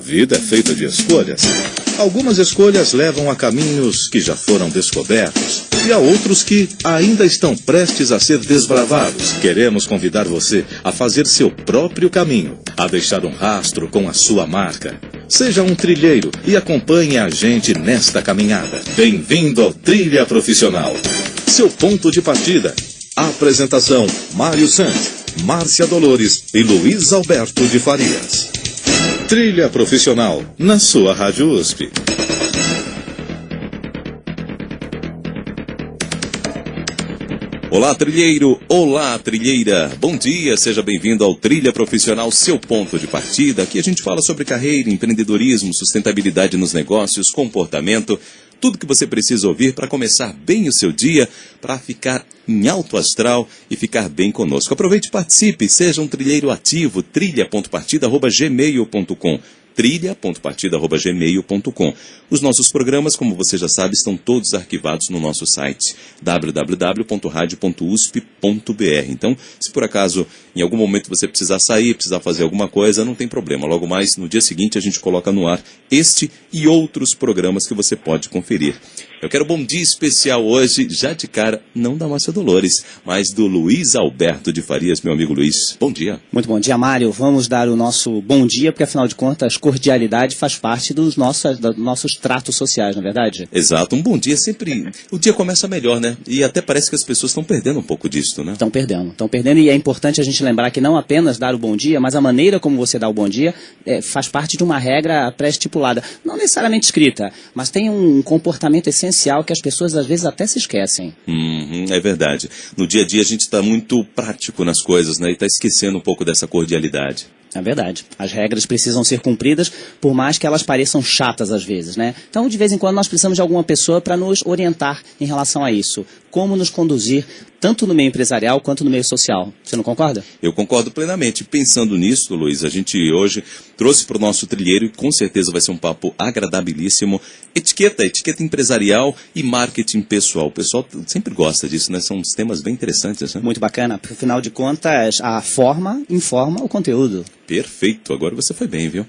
vida é feita de escolhas. Algumas escolhas levam a caminhos que já foram descobertos e a outros que ainda estão prestes a ser desbravados. Queremos convidar você a fazer seu próprio caminho, a deixar um rastro com a sua marca. Seja um trilheiro e acompanhe a gente nesta caminhada. Bem-vindo ao Trilha Profissional. Seu ponto de partida. Apresentação: Mário Santos, Márcia Dolores e Luiz Alberto de Farias. Trilha Profissional, na sua Rádio USP. Olá, trilheiro! Olá, trilheira! Bom dia, seja bem-vindo ao Trilha Profissional, seu ponto de partida. Aqui a gente fala sobre carreira, empreendedorismo, sustentabilidade nos negócios, comportamento, tudo que você precisa ouvir para começar bem o seu dia, para ficar em alto astral e ficar bem conosco. Aproveite e participe, seja um trilheiro ativo, trilha.partida@gmail.com. trilha.partida@gmail.com. Os nossos programas, como você já sabe, estão todos arquivados no nosso site www.radio.usp.br. Então, se por acaso em algum momento você precisar sair, precisar fazer alguma coisa, não tem problema. Logo mais, no dia seguinte, a gente coloca no ar este e outros programas que você pode conferir. Eu quero um bom dia especial hoje, já de cara, não da Márcia Dolores, mas do Luiz Alberto de Farias, meu amigo Luiz. Bom dia. Muito bom dia, Mário. Vamos dar o nosso bom dia, porque afinal de contas, cordialidade faz parte dos nossos tratos sociais, não é verdade? Exato. Um bom dia sempre... O dia começa melhor, né? E até parece que as pessoas estão perdendo um pouco disso, né? Estão perdendo. E é importante a gente lembrar que não apenas dar o bom dia, mas a maneira como você dá o bom dia faz parte de uma regra pré-estipulada. Não necessariamente escrita, mas tem um comportamento essencial que as pessoas às vezes até se esquecem. É verdade. No dia a dia a gente está muito prático nas coisas, né? E está esquecendo um pouco dessa cordialidade. É verdade. As regras precisam ser cumpridas, por mais que elas pareçam chatas às vezes, né? Então, de vez em quando, nós precisamos de alguma pessoa para nos orientar em relação a isso. Como nos conduzir, tanto no meio empresarial quanto no meio social. Você não concorda? Eu concordo plenamente. Pensando nisso, Luiz, a gente hoje trouxe para o nosso trilheiro, e com certeza vai ser um papo agradabilíssimo, etiqueta empresarial e marketing pessoal. O pessoal sempre gosta disso, né? São uns temas bem interessantes, né? Muito bacana. Afinal de contas, a forma informa o conteúdo. Perfeito, agora você foi bem, viu?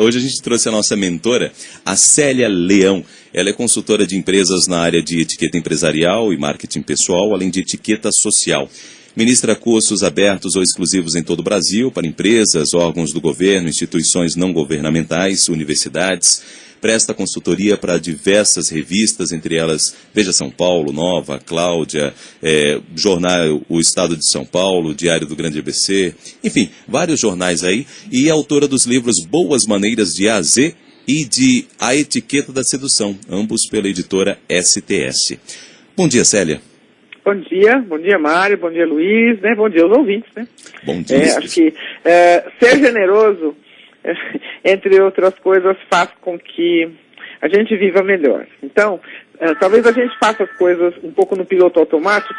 Hoje a gente trouxe a nossa mentora, a Célia Leão. Ela é consultora de empresas na área de etiqueta empresarial e marketing pessoal, além de etiqueta social. Ministra cursos abertos ou exclusivos em todo o Brasil para empresas, órgãos do governo, instituições não governamentais, universidades. Presta consultoria para diversas revistas, entre elas Veja São Paulo, Nova, Cláudia, Jornal O Estado de São Paulo, Diário do Grande ABC, enfim, vários jornais aí, e é autora dos livros Boas Maneiras de A a Z e de A Etiqueta da Sedução, ambos pela editora STS. Bom dia, Célia. Bom dia Mário, bom dia Luiz, né? Bom dia aos ouvintes, né? Bom dia. Acho que ser generoso, entre outras coisas, faz com que a gente viva melhor. Então, talvez a gente faça as coisas um pouco no piloto automático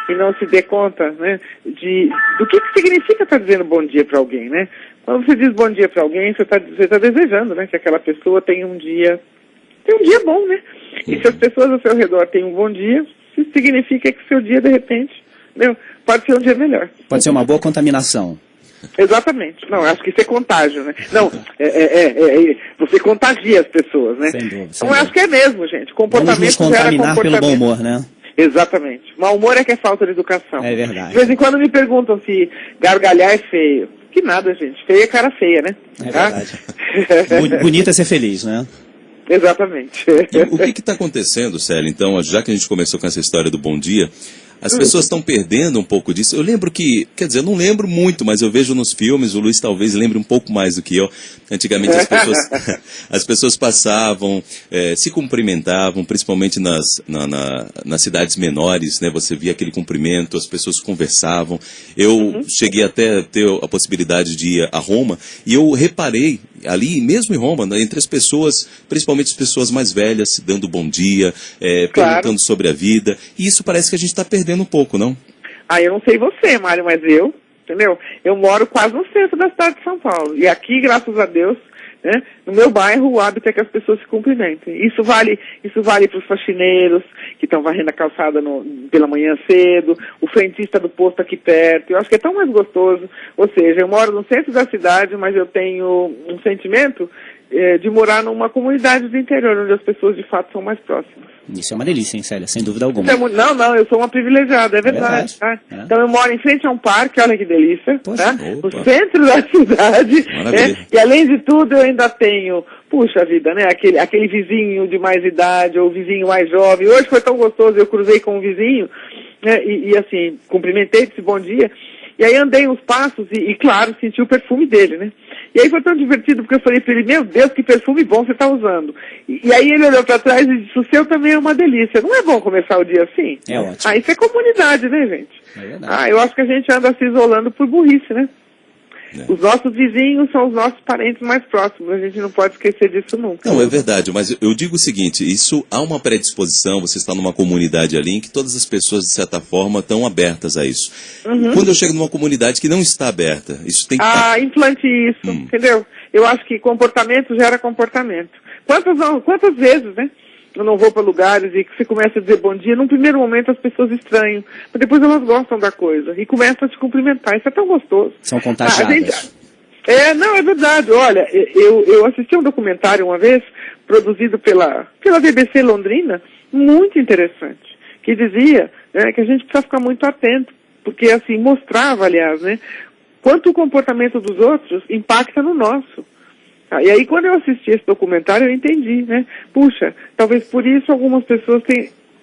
e não se dê conta, né, do que significa estar dizendo bom dia para alguém, né? Quando você diz bom dia para alguém, você tá desejando, né, que aquela pessoa tenha um dia bom, né? E se as pessoas ao seu redor têm um bom dia, isso significa que o seu dia, de repente, pode ser um dia melhor. Pode ser uma boa contaminação. Exatamente. Não, acho que isso é contágio, né? Não, você contagia as pessoas, né? Sem dúvida. Então, acho que é mesmo, gente. Comportamento Vamos nos contaminar pelo bom humor, né? Exatamente. Mau humor é que é falta de educação. É verdade. De vez em quando me perguntam se gargalhar é feio. Que nada, gente. Feia é cara feia, né? É verdade. Bonito é ser feliz, né? Exatamente. E o que está acontecendo, Célia? Então, já que a gente começou com essa história do bom dia, as pessoas estão perdendo um pouco disso. Eu lembro que, quer dizer, eu não lembro muito, mas eu vejo nos filmes, o Luiz talvez lembre um pouco mais do que eu. Antigamente as pessoas passavam, se cumprimentavam, principalmente nas cidades menores, né? Você via aquele cumprimento, as pessoas conversavam. Eu cheguei até a ter a possibilidade de ir a Roma e eu reparei ali, mesmo em Roma, né, entre as pessoas, principalmente as pessoas mais velhas, dando bom dia, perguntando sobre a vida. E isso parece que a gente está perdendo um pouco, não? Eu não sei você, Mário, mas eu entendeu? Eu moro quase no centro da cidade de São Paulo. E aqui, graças a Deus, né, no meu bairro, o hábito é que as pessoas se cumprimentem. Isso vale para os faxineiros, que estão varrendo a calçada pela manhã cedo, o frentista do posto aqui perto. Eu acho que é tão mais gostoso. Ou seja, eu moro no centro da cidade, mas eu tenho um sentimento de morar numa comunidade do interior, onde as pessoas de fato são mais próximas. Isso é uma delícia, hein, Célia? Sem dúvida alguma. Não, eu sou uma privilegiada, é verdade. Tá? É. Então eu moro em frente a um parque, olha que delícia, Poxa, tá? opa. No centro da cidade, né? E além de tudo eu ainda tenho, puxa vida, né? Aquele vizinho de mais idade, ou vizinho mais jovem. Hoje foi tão gostoso, eu cruzei com um vizinho, né? E assim, cumprimentei, disse bom dia. E aí andei uns passos e, claro, senti o perfume dele, né? E aí foi tão divertido, porque eu falei para ele, meu Deus, que perfume bom você está usando. E aí ele olhou para trás e disse, o seu também é uma delícia. Não é bom começar o dia assim? É ótimo. Ah, isso é comunidade, né, gente? É verdade. Eu acho que a gente anda se isolando por burrice, né? Os nossos vizinhos são os nossos parentes mais próximos, a gente não pode esquecer disso nunca. Não, é verdade, mas eu digo o seguinte, isso há uma predisposição, você está numa comunidade ali em que todas as pessoas, de certa forma, estão abertas a isso. Quando eu chego numa comunidade que não está aberta, isso tem que... Implante isso, entendeu? Eu acho que comportamento gera comportamento. Quantas vezes, né? Eu não vou para lugares e que você começa a dizer bom dia, num primeiro momento as pessoas estranham, mas depois elas gostam da coisa e começam a te cumprimentar, isso é tão gostoso. São contagiadas. Não, é verdade, olha, eu assisti um documentário uma vez, produzido pela BBC Londrina, muito interessante, que dizia, né, que a gente precisa ficar muito atento, porque assim, mostrava, aliás, né, quanto o comportamento dos outros impacta no nosso. E aí, quando eu assisti esse documentário, eu entendi, né? Puxa, talvez por isso algumas pessoas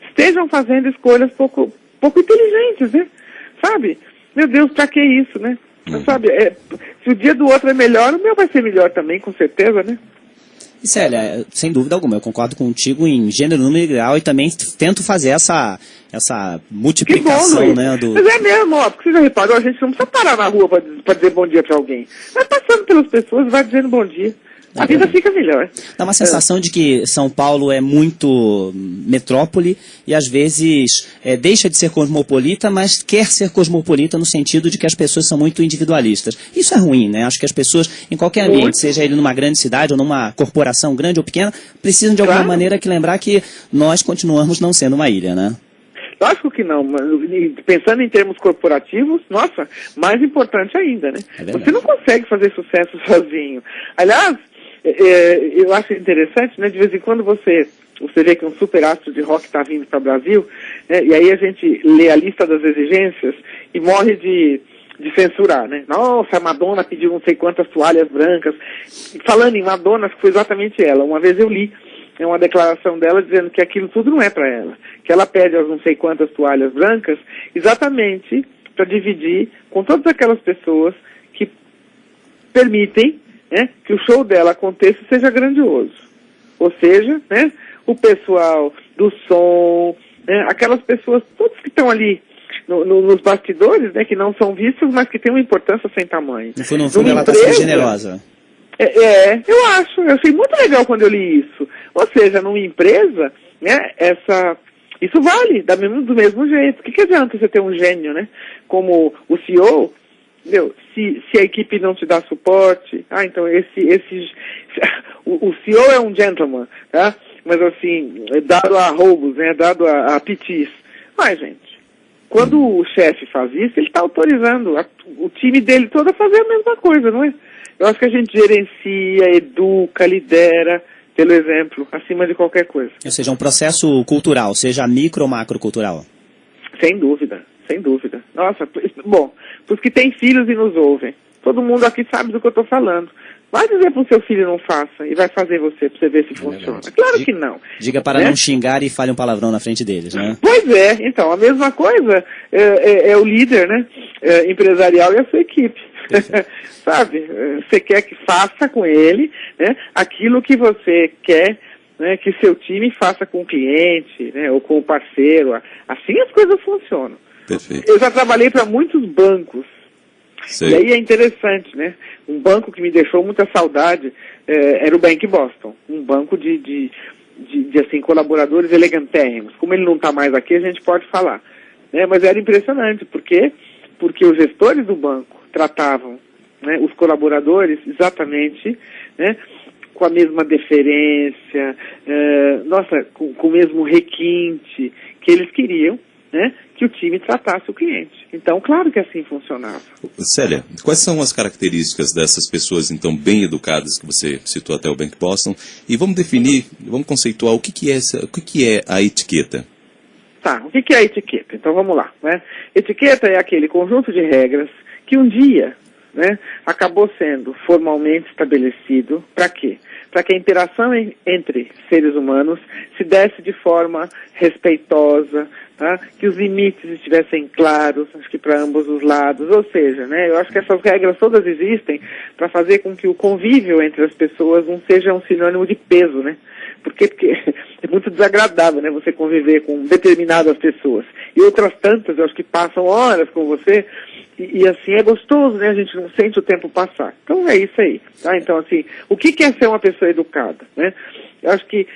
estejam fazendo escolhas pouco inteligentes, né? Sabe? Meu Deus, pra que isso, né? Sabe? Se o dia do outro é melhor, o meu vai ser melhor também, com certeza, né? E Célia, sem dúvida alguma, eu concordo contigo em gênero, número e grau e também tento fazer essa multiplicação, bom, né? Mas é mesmo, ó, porque você já reparou, a gente não precisa parar na rua para dizer bom dia para alguém. Vai passando pelas pessoas e vai dizendo bom dia. A vida fica melhor. Dá uma sensação de que São Paulo é muito metrópole e às vezes deixa de ser cosmopolita, mas quer ser cosmopolita no sentido de que as pessoas são muito individualistas. Isso é ruim, né? Acho que as pessoas, em qualquer ambiente, seja ele numa grande cidade ou numa corporação grande ou pequena, precisam de alguma maneira que lembrar que nós continuamos não sendo uma ilha, né? Lógico que não, mas pensando em termos corporativos, nossa, mais importante ainda, né? Você não consegue fazer sucesso sozinho. Aliás, eu acho interessante, né? De vez em quando você vê que um super astro de rock está vindo para o Brasil, né, e aí a gente lê a lista das exigências e morre de censurar, né? Nossa, a Madonna pediu não sei quantas toalhas brancas. E falando em Madonna, acho que foi exatamente ela. Uma vez eu li uma declaração dela dizendo que aquilo tudo não é para ela. Que ela pede as não sei quantas toalhas brancas exatamente para dividir com todas aquelas pessoas que permitem, né, que o show dela aconteça e seja grandioso. Ou seja, né, o pessoal do som, né, aquelas pessoas, todos que estão ali nos bastidores, né, que não são vistos, mas que têm uma importância sem tamanho. No fundo ela está sendo generosa. Eu achei muito legal quando eu li isso. Ou seja, numa empresa, né, isso vale do mesmo jeito. O que adianta você ter um gênio, né, como o CEO, se a equipe não te dá suporte, então o CEO é um gentleman, tá? Mas assim, dado a roubos, né, dado a pitis. Mas, gente, quando o chefe faz isso, ele está autorizando o time dele todo a fazer a mesma coisa, não é? Eu acho que a gente gerencia, educa, lidera pelo exemplo, acima de qualquer coisa. Ou seja, um processo cultural, seja micro ou macro cultural. Sem dúvida, sem dúvida. Nossa, bom, para os que têm filhos e nos ouvem, todo mundo aqui sabe do que eu estou falando. Vai dizer para o seu filho não faça e vai fazer você, para você ver se funciona. Claro que não. Diga para não xingar e fale um palavrão na frente deles, né? Pois é, então, a mesma coisa é o líder, né, empresarial e a sua equipe. Sabe, você quer que faça com ele, né, aquilo que você quer, né, que seu time faça com o cliente, né, ou com o parceiro. Assim as coisas funcionam. Perfeito. Eu já trabalhei para muitos bancos. Sei. E aí é interessante, né? Um banco que me deixou muita saudade era o Bank Boston. Um banco de assim, colaboradores elegantérrimos. Como ele não está mais aqui, a gente pode falar. Né? Mas era impressionante, porque porque os gestores do banco tratavam, né, os colaboradores exatamente, né, com a mesma deferência, com o mesmo requinte que eles queriam, né, que o time tratasse o cliente. Então, claro que assim funcionava. Célia, quais são as características dessas pessoas, então, bem educadas, que você citou até o Bank Boston, e vamos definir, vamos conceituar o que é a etiqueta? Tá, o que é a etiqueta? Então, vamos lá, né? Etiqueta é aquele conjunto de regras que um dia, né, acabou sendo formalmente estabelecido. Para quê? Para que a interação entre seres humanos se desse de forma respeitosa, tá? Que os limites estivessem claros, acho que para ambos os lados. Ou seja, né, eu acho que essas regras todas existem para fazer com que o convívio entre as pessoas não seja um sinônimo de peso, né? Porque é muito desagradável, né, você conviver com determinadas pessoas. E outras tantas, eu acho que passam horas com você, e assim é gostoso, né, a gente não sente o tempo passar. Então é isso aí, tá? Então, assim, o que é ser uma pessoa educada, né? Eu acho que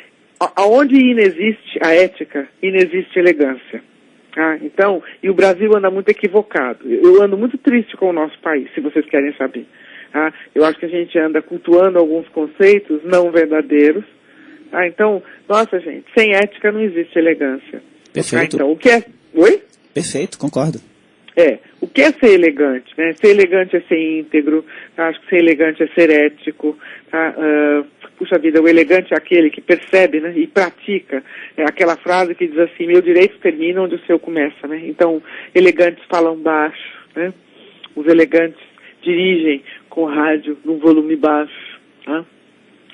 aonde inexiste a ética, inexiste elegância. Ah, então, e o Brasil anda muito equivocado. Eu ando muito triste com o nosso país, se vocês querem saber. Ah, eu acho que a gente anda cultuando alguns conceitos não verdadeiros. Ah, então, nossa, gente, sem ética não existe elegância. Perfeito. Ah, então, o que é... Oi? Perfeito, concordo. O que é ser elegante, né? Ser elegante é ser íntegro, tá? Acho que ser elegante é ser ético, tá? Puxa vida, o elegante é aquele que percebe, né, e pratica. É aquela frase que diz assim, meu direito termina onde o seu começa, né? Então, elegantes falam baixo, né? Os elegantes dirigem com rádio num volume baixo, tá?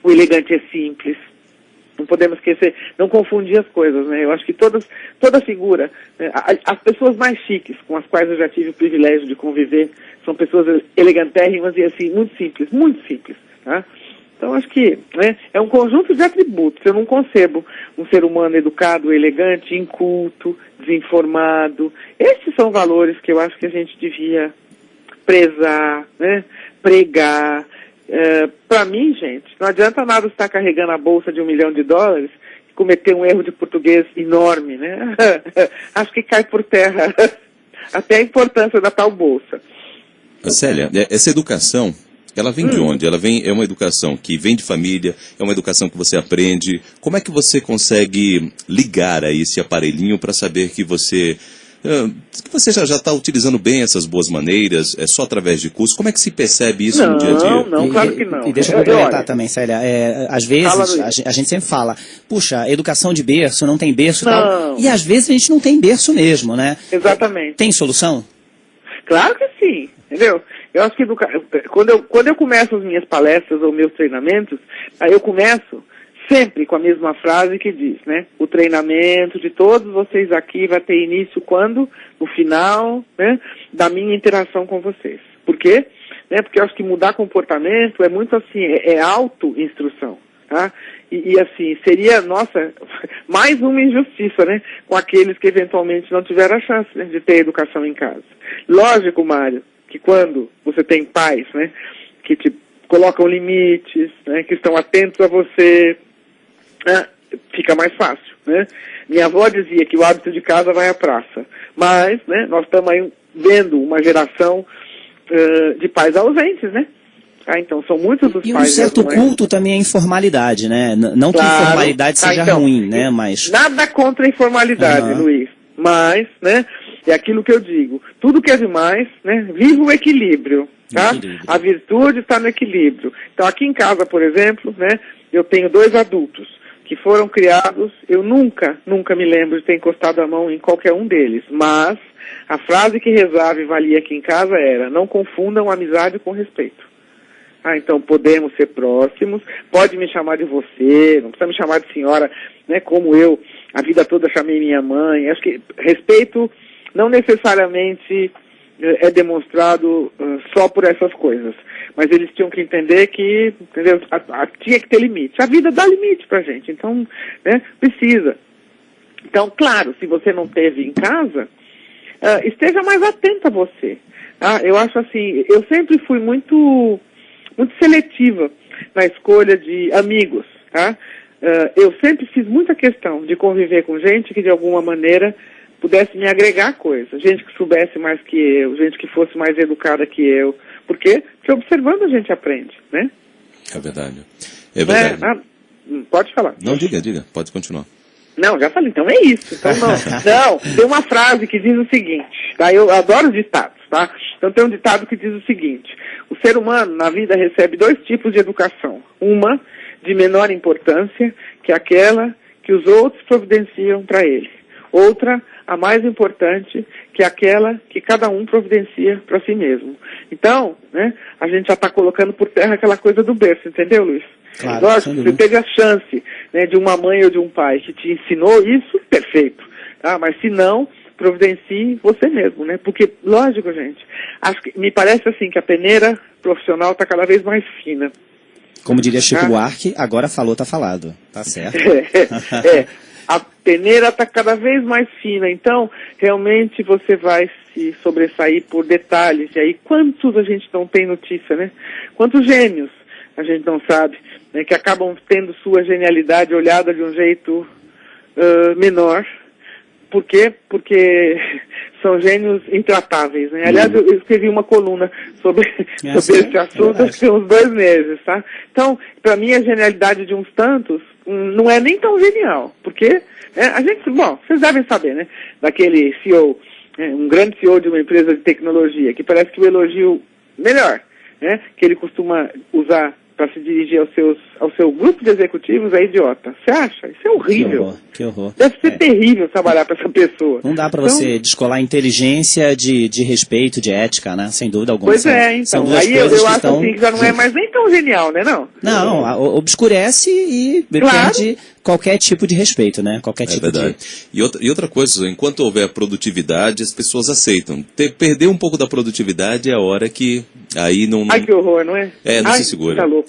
O elegante é simples. Não podemos esquecer, não confundir as coisas, né? Eu acho que toda figura, né, as pessoas mais chiques com as quais eu já tive o privilégio de conviver, são pessoas elegantérrimas e assim, muito simples, tá? Então acho que, né, é um conjunto de atributos. Eu não concebo um ser humano educado, elegante, inculto, desinformado. Esses são valores que eu acho que a gente devia prezar, né, pregar. Para mim, gente, não adianta nada estar carregando a bolsa de $1 milhão e cometer um erro de português enorme, né? Acho que cai por terra até a importância da tal bolsa. Célia, essa educação, ela vem de onde? É uma educação que vem de família, é uma educação que você aprende. Como é que você consegue ligar a esse aparelhinho para saber que você já está utilizando bem essas boas maneiras, é só através de curso? Como é que se percebe isso no dia a dia? Não, claro que não. E deixa eu complementar também, Célia. Às vezes, a gente sempre fala, puxa, educação de berço, não tem berço e tal. E às vezes a gente não tem berço mesmo, né? Exatamente. Tem solução? Claro que sim, entendeu? Eu acho que quando eu começo as minhas palestras ou meus treinamentos, aí eu começo sempre com a mesma frase que diz, né? O treinamento de todos vocês aqui vai ter início quando? No final, né, da minha interação com vocês. Por quê? Né, porque eu acho que mudar comportamento é muito assim, é auto-instrução, tá? E assim, seria, nossa, mais uma injustiça, né? Com aqueles que eventualmente não tiveram a chance, né, de ter educação em casa. Lógico, Mário, que quando você tem pais, né, que te colocam limites, né, que estão atentos a você, fica mais fácil, né? Minha avó dizia que o hábito de casa vai à praça, mas, né, nós estamos aí vendo uma geração de pais ausentes, né? Então são muitos dos pais. E um certo culto também à informalidade, né? Não claro, que informalidade seja então, ruim, né? Mas nada contra a informalidade, Luiz. Mas, né? É aquilo que eu digo. Tudo que é demais, né? Viva o equilíbrio, tá? A virtude está no equilíbrio. Então aqui em casa, por exemplo, né? Eu tenho 2 adultos que foram criados, eu nunca me lembro de ter encostado a mão em qualquer um deles, mas a frase que rezava e valia aqui em casa era, não confundam amizade com respeito. Então podemos ser próximos, pode me chamar de você, não precisa me chamar de senhora, né, como eu a vida toda chamei minha mãe. Acho que respeito não necessariamente é demonstrado só por essas coisas. Mas eles tinham que entender que, entendeu? Tinha que ter limite. A vida dá limite pra gente, então, né, precisa. Então, claro, se você não teve em casa, esteja mais atento a você. Eu acho assim, eu sempre fui muito seletiva na escolha de amigos, tá? Eu sempre fiz muita questão de conviver com gente que de alguma maneira pudesse me agregar coisas, gente que soubesse mais que eu, gente que fosse mais educada que eu, porque observando a gente aprende, né? É verdade. É verdade. Pode falar. Não, diga, pode continuar. Não, já falei, então é isso. Então não, tem uma frase que diz o seguinte, tá? Eu adoro ditados, tá? Então tem um ditado que diz o seguinte: o ser humano na vida recebe 2 tipos de educação. Uma de menor importância, que é aquela que os outros providenciam para ele. Outra, a mais importante, que é aquela que cada um providencia para si mesmo. Então, né, a gente já está colocando por terra aquela coisa do berço, entendeu, Luiz? Claro, Lógico, você teve a chance, né, de uma mãe ou de um pai que te ensinou isso, perfeito. Tá? Mas se não, providencie você mesmo, né? Porque, lógico, gente, me parece assim que a peneira profissional está cada vez mais fina. Como diria Chico Buarque, agora falou, tá falado. Tá certo. A peneira está cada vez mais fina, então realmente você vai se sobressair por detalhes. E aí, quantos a gente não tem notícia, né? Quantos gênios a gente não sabe, né, que acabam tendo sua genialidade olhada de um jeito menor. Por quê? Porque são gênios intratáveis, né? Aliás, eu escrevi uma coluna sobre esse assunto, acho que tem uns 2 meses, tá? Então, para mim, a genialidade de uns tantos não é nem tão genial, porque a gente, bom, vocês devem saber, né? Daquele CEO, um grande CEO de uma empresa de tecnologia, que parece que o elogio melhor, né? Que ele costuma usar para se dirigir ao seu grupo de executivos é idiota. Você acha? Isso é horrível. Que horror. Deve ser terrível trabalhar para essa pessoa. Não dá para você descolar inteligência de respeito, de ética, né? Sem dúvida alguma. Pois então. São duas aí coisas eu que acho assim que já não é mais nem tão genial, né, não? Não, obscurece e perde qualquer tipo de respeito, né? Qualquer tipo verdade. E outra coisa, enquanto houver produtividade, as pessoas aceitam. Perder um pouco da produtividade é a hora que aí não... Ai, que horror, não é? Não se segura. Tá louco.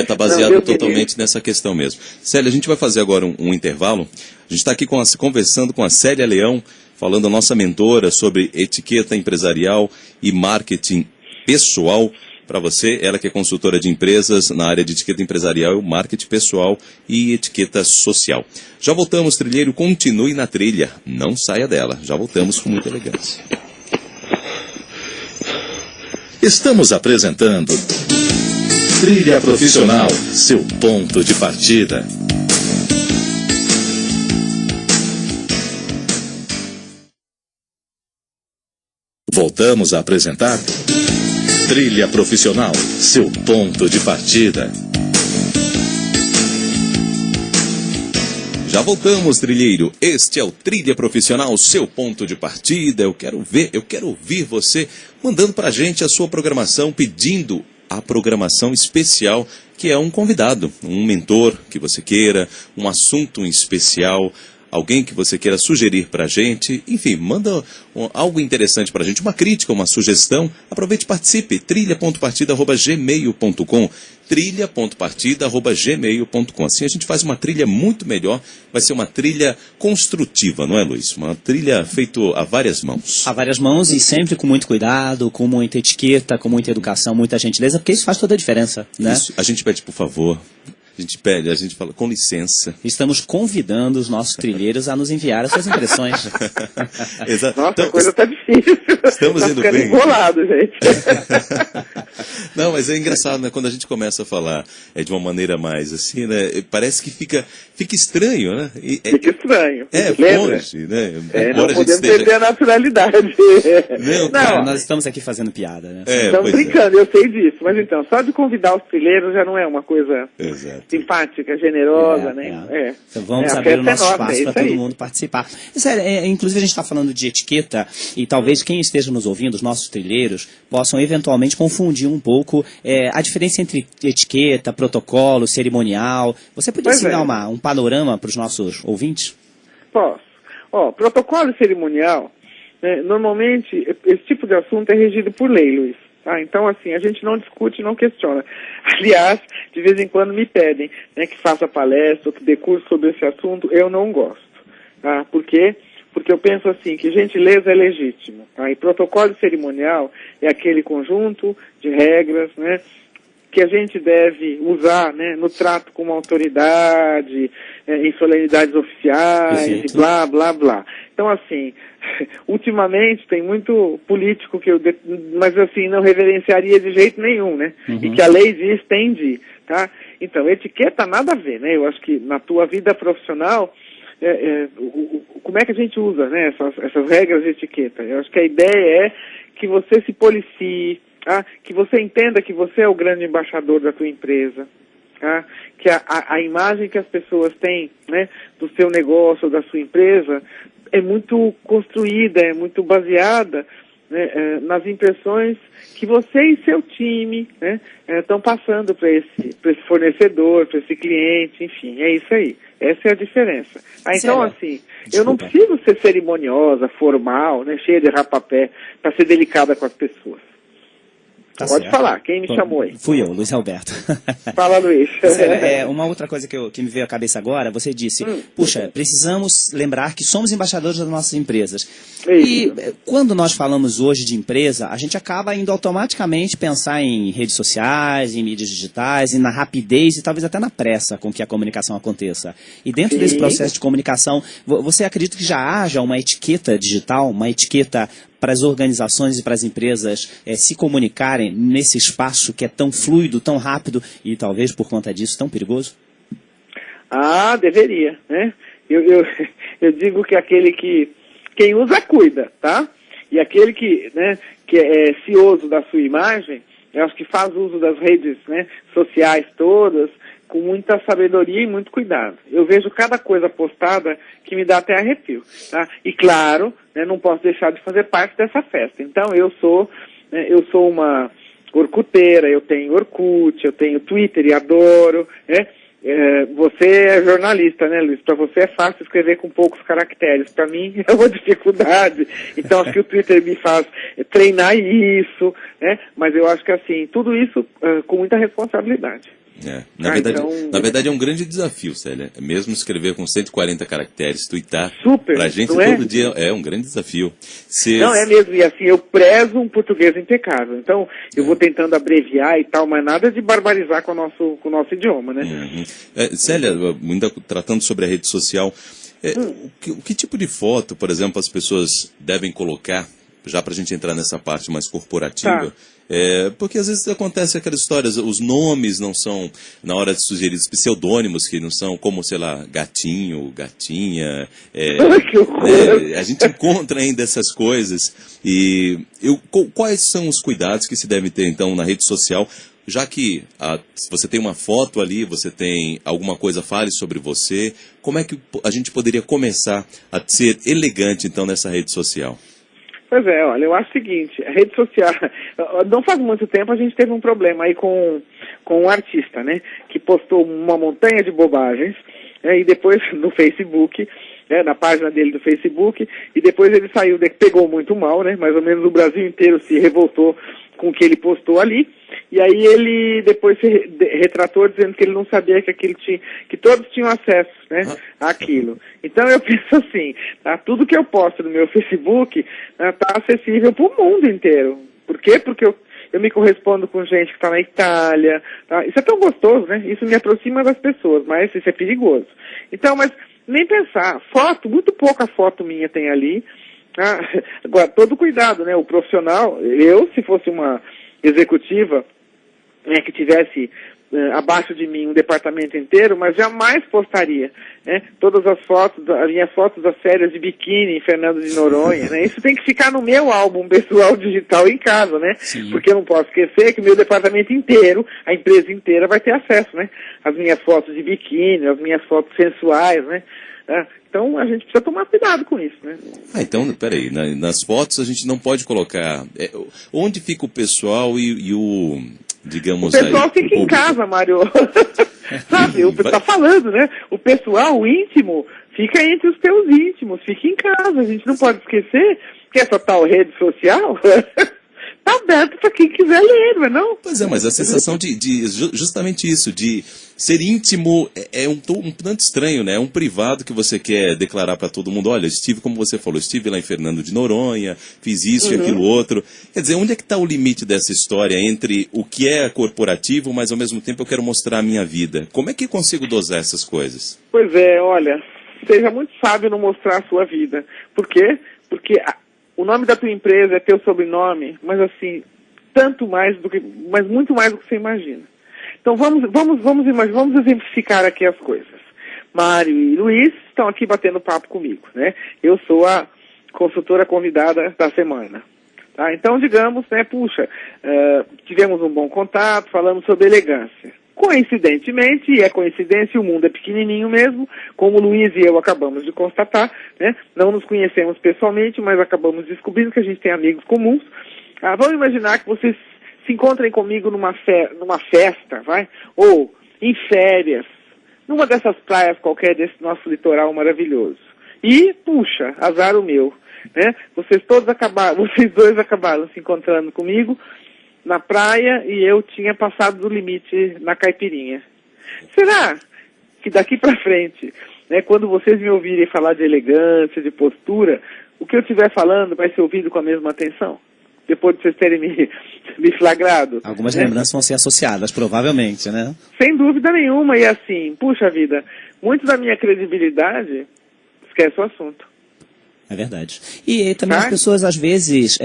Tá baseado totalmente nessa questão mesmo. Célia, a gente vai fazer agora um intervalo. A gente está aqui conversando com a Célia Leão, falando a nossa mentora sobre etiqueta empresarial e marketing pessoal. Para você, ela que é consultora de empresas na área de etiqueta empresarial, marketing pessoal e etiqueta social. Já voltamos, trilheiro, continue na trilha, não saia dela. Já voltamos com muita elegância. Estamos apresentando Trilha Profissional, seu ponto de partida. Voltamos a apresentar Trilha Profissional, seu ponto de partida. Já voltamos, trilheiro. Este é o Trilha Profissional, seu ponto de partida. Eu quero ouvir você mandando pra gente a sua programação, pedindo a programação especial, que é um convidado, um mentor que você queira, um assunto em especial, alguém que você queira sugerir pra gente, enfim, manda algo interessante pra gente, uma crítica, uma sugestão, aproveite e participe, trilha.partida@gmail.com, trilha.partida@gmail.com, assim a gente faz uma trilha muito melhor, vai ser uma trilha construtiva, não é, Luiz? Uma trilha feita a várias mãos. A várias mãos e sempre com muito cuidado, com muita etiqueta, com muita educação, muita gentileza, porque isso faz toda a diferença, né? Isso, a gente pede, por favor. A gente fala, com licença. Estamos convidando os nossos trilheiros a nos enviar as suas impressões. Exato. Nossa, a coisa tá difícil. Estamos indo bem. Enrolado, gente. Não, mas é engraçado, né? Quando a gente começa a falar de uma maneira mais assim, né? Parece que fica estranho, né? Fica estranho. Longe, né? Não podemos perder a naturalidade. Não, cara, nós estamos aqui fazendo piada, né? Estamos brincando, eu sei disso. Mas então, só de convidar os trilheiros já não é uma coisa... Exato. Simpática, generosa, né? Então vamos abrir o nosso espaço para todo mundo participar. Sério, inclusive a gente está falando de etiqueta e talvez quem esteja nos ouvindo, os nossos trilheiros, possam eventualmente confundir um pouco a diferença entre etiqueta, protocolo, cerimonial. Você podia dar um panorama para os nossos ouvintes? Posso. Protocolo e cerimonial, normalmente esse tipo de assunto é regido por lei, Luiz. Então, assim, a gente não discute, não questiona. Aliás, de vez em quando me pedem, né, que faça palestra ou que dê curso sobre esse assunto. Eu não gosto. Por quê? Porque eu penso assim, que gentileza é legítimo. E protocolo cerimonial é aquele conjunto de regras, né, que a gente deve usar, né, no trato com uma autoridade, em solenidades oficiais, e blá, blá, blá. Então, assim, ultimamente tem muito político que mas assim, não reverenciaria de jeito nenhum, né? E que a lei diz, tem de, tá? Então, etiqueta nada a ver, né? Eu acho que na tua vida profissional, como é que a gente usa, né, essas regras de etiqueta? Eu acho que a ideia é que você se policie, tá? Que você entenda que você é o grande embaixador da tua empresa, tá? Que a imagem que as pessoas têm, né, do seu negócio, da sua empresa, é muito construída, é muito baseada, né, nas impressões que você e seu time, né, estão passando para esse fornecedor, para esse cliente, enfim, é isso aí. Essa é a diferença. Então, assim, eu não preciso ser cerimoniosa, formal, né, cheia de rapapé, para ser delicada com as pessoas. Tá Pode certo. falar, quem me chamou aí? Fui eu, Luiz Alberto. Fala, Luiz. Uma outra coisa que me veio à cabeça agora, você disse, puxa, precisamos lembrar que somos embaixadores das nossas empresas. E quando nós falamos hoje de empresa, a gente acaba indo automaticamente pensar em redes sociais, em mídias digitais, e na rapidez e talvez até na pressa com que a comunicação aconteça. E dentro desse processo de comunicação, você acredita que já haja uma etiqueta digital, uma etiqueta para as organizações e para as empresas se comunicarem nesse espaço que é tão fluido, tão rápido e talvez por conta disso tão perigoso? Ah, deveria, né? Eu digo que quem usa cuida, tá? E aquele que é cioso da sua imagem, eu acho que faz uso das redes, né, sociais todas, com muita sabedoria e muito cuidado. Eu vejo cada coisa postada que me dá até arrepio, tá? E claro, né, não posso deixar de fazer parte dessa festa. Então eu sou uma orcuteira, eu tenho Orkut, eu tenho Twitter e adoro, né? Você é jornalista, né, Luiz? Para você é fácil escrever com poucos caracteres. Para mim é uma dificuldade. Então acho que o Twitter me faz treinar isso, né? Mas eu acho que assim, tudo isso com muita responsabilidade. Na verdade é um grande desafio, Célia. Mesmo escrever com 140 caracteres, tuitar, pra gente todo dia é um grande desafio. Não, é mesmo, e assim, eu prezo um português impecável. Então, eu vou tentando abreviar e tal, mas nada de barbarizar com o nosso idioma, né? Célia, ainda tratando sobre a rede social, que tipo de foto, por exemplo, as pessoas devem colocar, já pra gente entrar nessa parte mais corporativa? Porque às vezes acontece aquelas histórias, os nomes não são, na hora de sugerir os pseudônimos, que não são como, sei lá, gatinho, gatinha, que horror. A gente encontra ainda essas coisas. E quais são os cuidados que se deve ter, então, na rede social, já que se você tem uma foto ali, você tem alguma coisa, fale sobre você, como é que a gente poderia começar a ser elegante, então, nessa rede social? Pois é, olha, eu acho o seguinte, a rede social, não faz muito tempo a gente teve um problema aí com um artista, né, que postou uma montanha de bobagens, e depois no Facebook, na página dele do Facebook, e depois ele saiu, pegou muito mal, né, mais ou menos o Brasil inteiro se revoltou com o que ele postou ali, e aí ele depois se retratou dizendo que ele não sabia que todos tinham acesso, né, àquilo. Então eu penso assim, tá, tudo que eu posto no meu Facebook está acessível para o mundo inteiro. Por quê? Porque eu me correspondo com gente que está na Itália, tá? Isso é tão gostoso, né? Isso me aproxima das pessoas, mas isso é perigoso. Então, mas nem pensar, foto, muito pouca foto minha tem ali. Agora, todo cuidado, né? O profissional, se fosse uma executiva, né, que tivesse abaixo de mim um departamento inteiro, mas jamais postaria, né, todas as fotos, as minhas fotos das férias de biquíni em Fernando de Noronha, né? Isso tem que ficar no meu álbum pessoal digital em casa, né? Sim. Porque eu não posso esquecer que o meu departamento inteiro, a empresa inteira vai ter acesso, né? As minhas fotos de biquíni, as minhas fotos sensuais, né? Então a gente precisa tomar cuidado com isso, né? Então, peraí, nas fotos a gente não pode colocar onde fica o pessoal e o, digamos... O pessoal fica em casa, Mário. Sabe, tá falando, né? O pessoal, o íntimo, fica entre os teus íntimos, fica em casa. A gente não pode esquecer que essa tal rede social está aberto para quem quiser ler, não é não? Pois é, mas a sensação justamente isso, de ser íntimo um tanto estranho, né? É um privado que você quer declarar para todo mundo, olha, estive, como você falou, estive lá em Fernando de Noronha, fiz isso e aquilo outro. Quer dizer, onde é que está o limite dessa história entre o que é corporativo, mas ao mesmo tempo eu quero mostrar a minha vida? Como é que eu consigo dosar essas coisas? Pois é, olha, seja muito sábio não mostrar a sua vida. Por quê? Porque o nome da tua empresa é teu sobrenome, mas assim, mas muito mais do que você imagina. Então vamos exemplificar aqui as coisas. Mário e Luiz estão aqui batendo papo comigo, né? Eu sou a consultora convidada da semana. Tá? Então, digamos, né, tivemos um bom contato, falamos sobre elegância. Coincidentemente, e é coincidência, o mundo é pequenininho mesmo, como o Luiz e eu acabamos de constatar, né? Não nos conhecemos pessoalmente, mas acabamos descobrindo que a gente tem amigos comuns. Vamos imaginar que vocês se encontrem comigo numa festa, vai? Ou em férias, numa dessas praias qualquer desse nosso litoral maravilhoso. E, puxa, azar o meu, né? Vocês dois acabaram se encontrando comigo na praia e eu tinha passado do limite na caipirinha. Será que daqui para frente, né, quando vocês me ouvirem falar de elegância, de postura, o que eu estiver falando vai ser ouvido com a mesma atenção? Depois de vocês terem me flagrado? Algumas lembranças vão ser associadas, provavelmente, né? Sem dúvida nenhuma. E assim, puxa vida, muito da minha credibilidade esquece o assunto. É verdade. E também as pessoas, às vezes,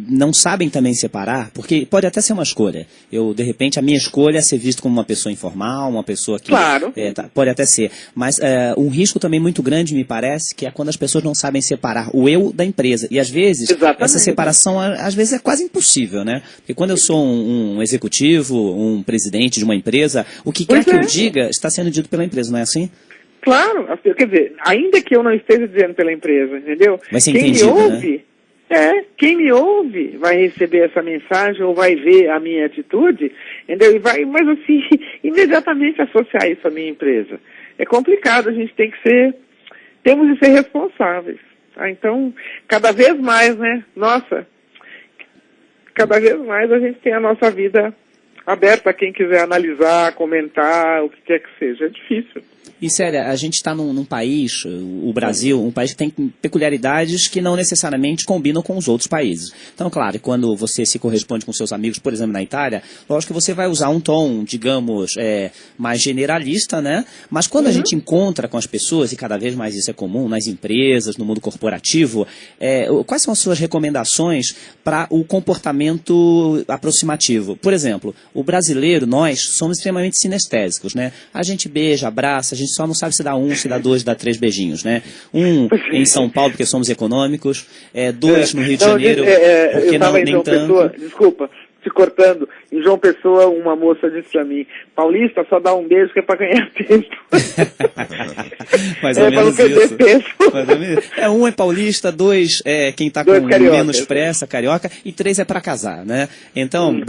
não sabem também separar, porque pode até ser uma escolha. De repente, a minha escolha é ser visto como uma pessoa informal, uma pessoa que... Claro. Pode até ser. Mas um risco também muito grande, me parece, que é quando as pessoas não sabem separar o eu da empresa. E, às vezes, essa separação, às vezes, é quase impossível, né? Porque quando eu sou um executivo, um presidente de uma empresa, o que quer que eu diga está sendo dito pela empresa, não é assim? Claro, quer dizer, ainda que eu não esteja dizendo pela empresa, entendeu? Vai ser entendido, quem me ouve vai receber essa mensagem ou vai ver a minha atitude, entendeu? Mas assim, imediatamente associar isso à minha empresa. É complicado, a gente temos de ser responsáveis. Tá? Então, cada vez mais, né? Cada vez mais a gente tem a nossa vida aberta a quem quiser analisar, comentar, o que quer que seja. É difícil. E, Célia, a gente está num país, o Brasil, um país que tem peculiaridades que não necessariamente combinam com os outros países. Então, claro, quando você se corresponde com seus amigos, por exemplo, na Itália, lógico que você vai usar um tom, digamos, mais generalista, né? Mas quando a gente encontra com as pessoas, e cada vez mais isso é comum nas empresas, no mundo corporativo, quais são as suas recomendações para o comportamento aproximativo? Por exemplo, o brasileiro, nós, somos extremamente sinestésicos, né? A gente beija, abraça, a gente só não sabe se dá um, se dá dois, se dá três beijinhos, né? Um em São Paulo, porque somos econômicos, dois no Rio de Janeiro, porque não nem tanto. Desculpa, te cortando, em João Pessoa uma moça disse pra mim, paulista só dá um beijo que é pra ganhar tempo. Mais ou menos isso. Um é paulista, dois é quem tá com menos pressa, carioca, e três é pra casar, né? Então,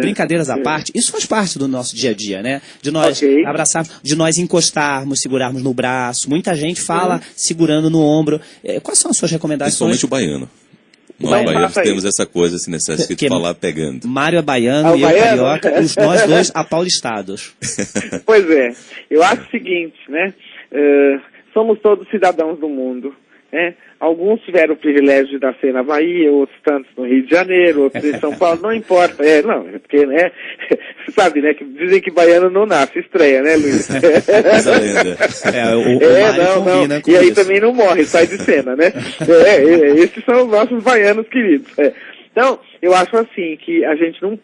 brincadeiras à parte, isso faz parte do nosso dia a dia, né? De nós abraçarmos, de nós encostarmos, segurarmos no braço. Muita gente fala segurando no ombro. Quais são as suas recomendações? Principalmente o baiano. Nós baianos temos essa coisa, assim, necessidade de falar pegando. Mário é baiano e eu carioca, nós dois apaulistados. Pois é, eu acho o seguinte, né? Somos todos cidadãos do mundo, né? Alguns tiveram o privilégio de nascer na Bahia, outros tantos no Rio de Janeiro, outros em São Paulo, não importa. Porque, né? Você sabe, né? Que dizem que baiano não nasce, estreia, né, Luiz? Essa lenda. Não. E aí também não morre, sai de cena, né? Esses são os nossos baianos queridos. Então, eu acho assim, que a gente não...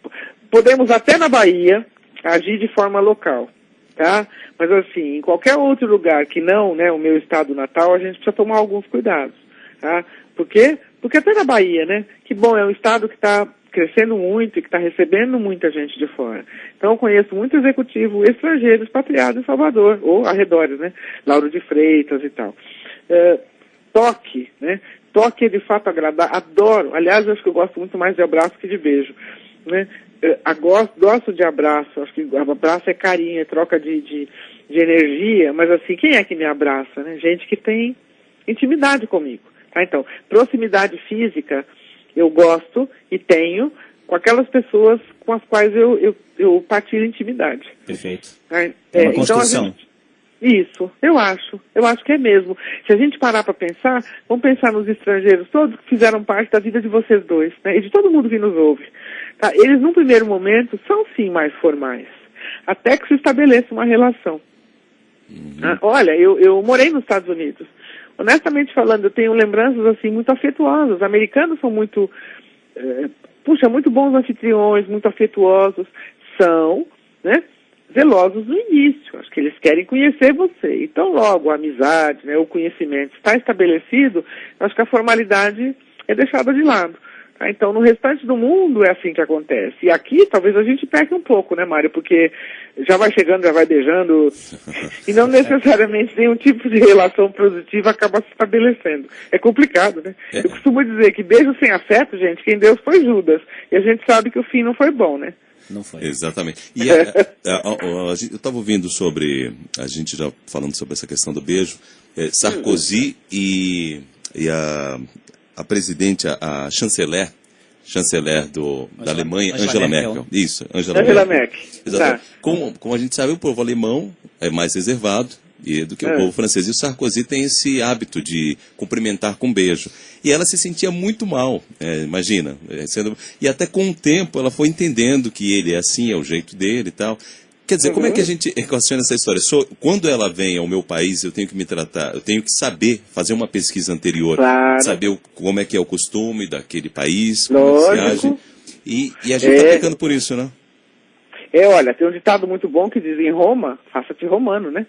Podemos até na Bahia agir de forma local, tá? Mas assim, em qualquer outro lugar que não, né, o meu estado natal, a gente precisa tomar alguns cuidados, tá? Por quê? Porque até na Bahia, né? Que bom, é um estado que está crescendo muito e que está recebendo muita gente de fora. Então eu conheço muito executivo estrangeiro expatriado em Salvador, ou arredores, né? Lauro de Freitas e tal. Toque, né? Toque é de fato agradável, adoro. Aliás, eu acho que eu gosto muito mais de abraço que de beijo, né? Gosto de abraço, acho que abraço é carinho, é troca de energia, mas assim, quem é que me abraça, né? Gente que tem intimidade comigo, tá? Então, proximidade física eu gosto e tenho com aquelas pessoas com as quais eu partilho intimidade. Perfeito. Né? É uma Então, construção. isso, eu acho que é mesmo. Se a gente parar para pensar, vamos pensar nos estrangeiros todos que fizeram parte da vida de vocês dois, né? E de todo mundo que nos ouve. Tá? Eles, num primeiro momento, são sim mais formais, até que se estabeleça uma relação. Olha, eu morei nos Estados Unidos. Honestamente falando, eu tenho lembranças assim muito afetuosas. Os americanos são muito, muito bons anfitriões, muito afetuosos. São, né, zelosos no início. Acho que eles querem conhecer você. Então, logo, a amizade, né, o conhecimento está estabelecido, acho que a formalidade é deixada de lado. Tá? Então, no restante do mundo é assim que acontece. E aqui, talvez a gente peque um pouco, né, Mário? Porque já vai chegando, já vai beijando, e não necessariamente nenhum tipo de relação positiva acaba se estabelecendo. É complicado, né? Eu costumo dizer que beijo sem afeto, gente, quem deu foi Judas. E a gente sabe que o fim não foi bom, né? Não foi. Exatamente. E eu estava ouvindo sobre, a gente já falando sobre essa questão do beijo, Sarkozy e a presidente, a chanceler da Alemanha, Angela Merkel. Isso, Angela Merkel. Exatamente. Tá. Como a gente sabe, o povo alemão é mais reservado do que o povo francês. E o Sarkozy tem esse hábito de cumprimentar com beijo. E ela se sentia muito mal, imagina. E até com o tempo ela foi entendendo que ele é assim, é o jeito dele e tal. Quer dizer, como é que a gente equaciona essa história? Quando ela vem ao meu país, eu tenho que me tratar, eu tenho que saber, fazer uma pesquisa anterior, saber como é que é o costume daquele país, como se age. E a gente está pecando por isso, né? Olha, tem um ditado muito bom que diz: em Roma, faça-te romano, né?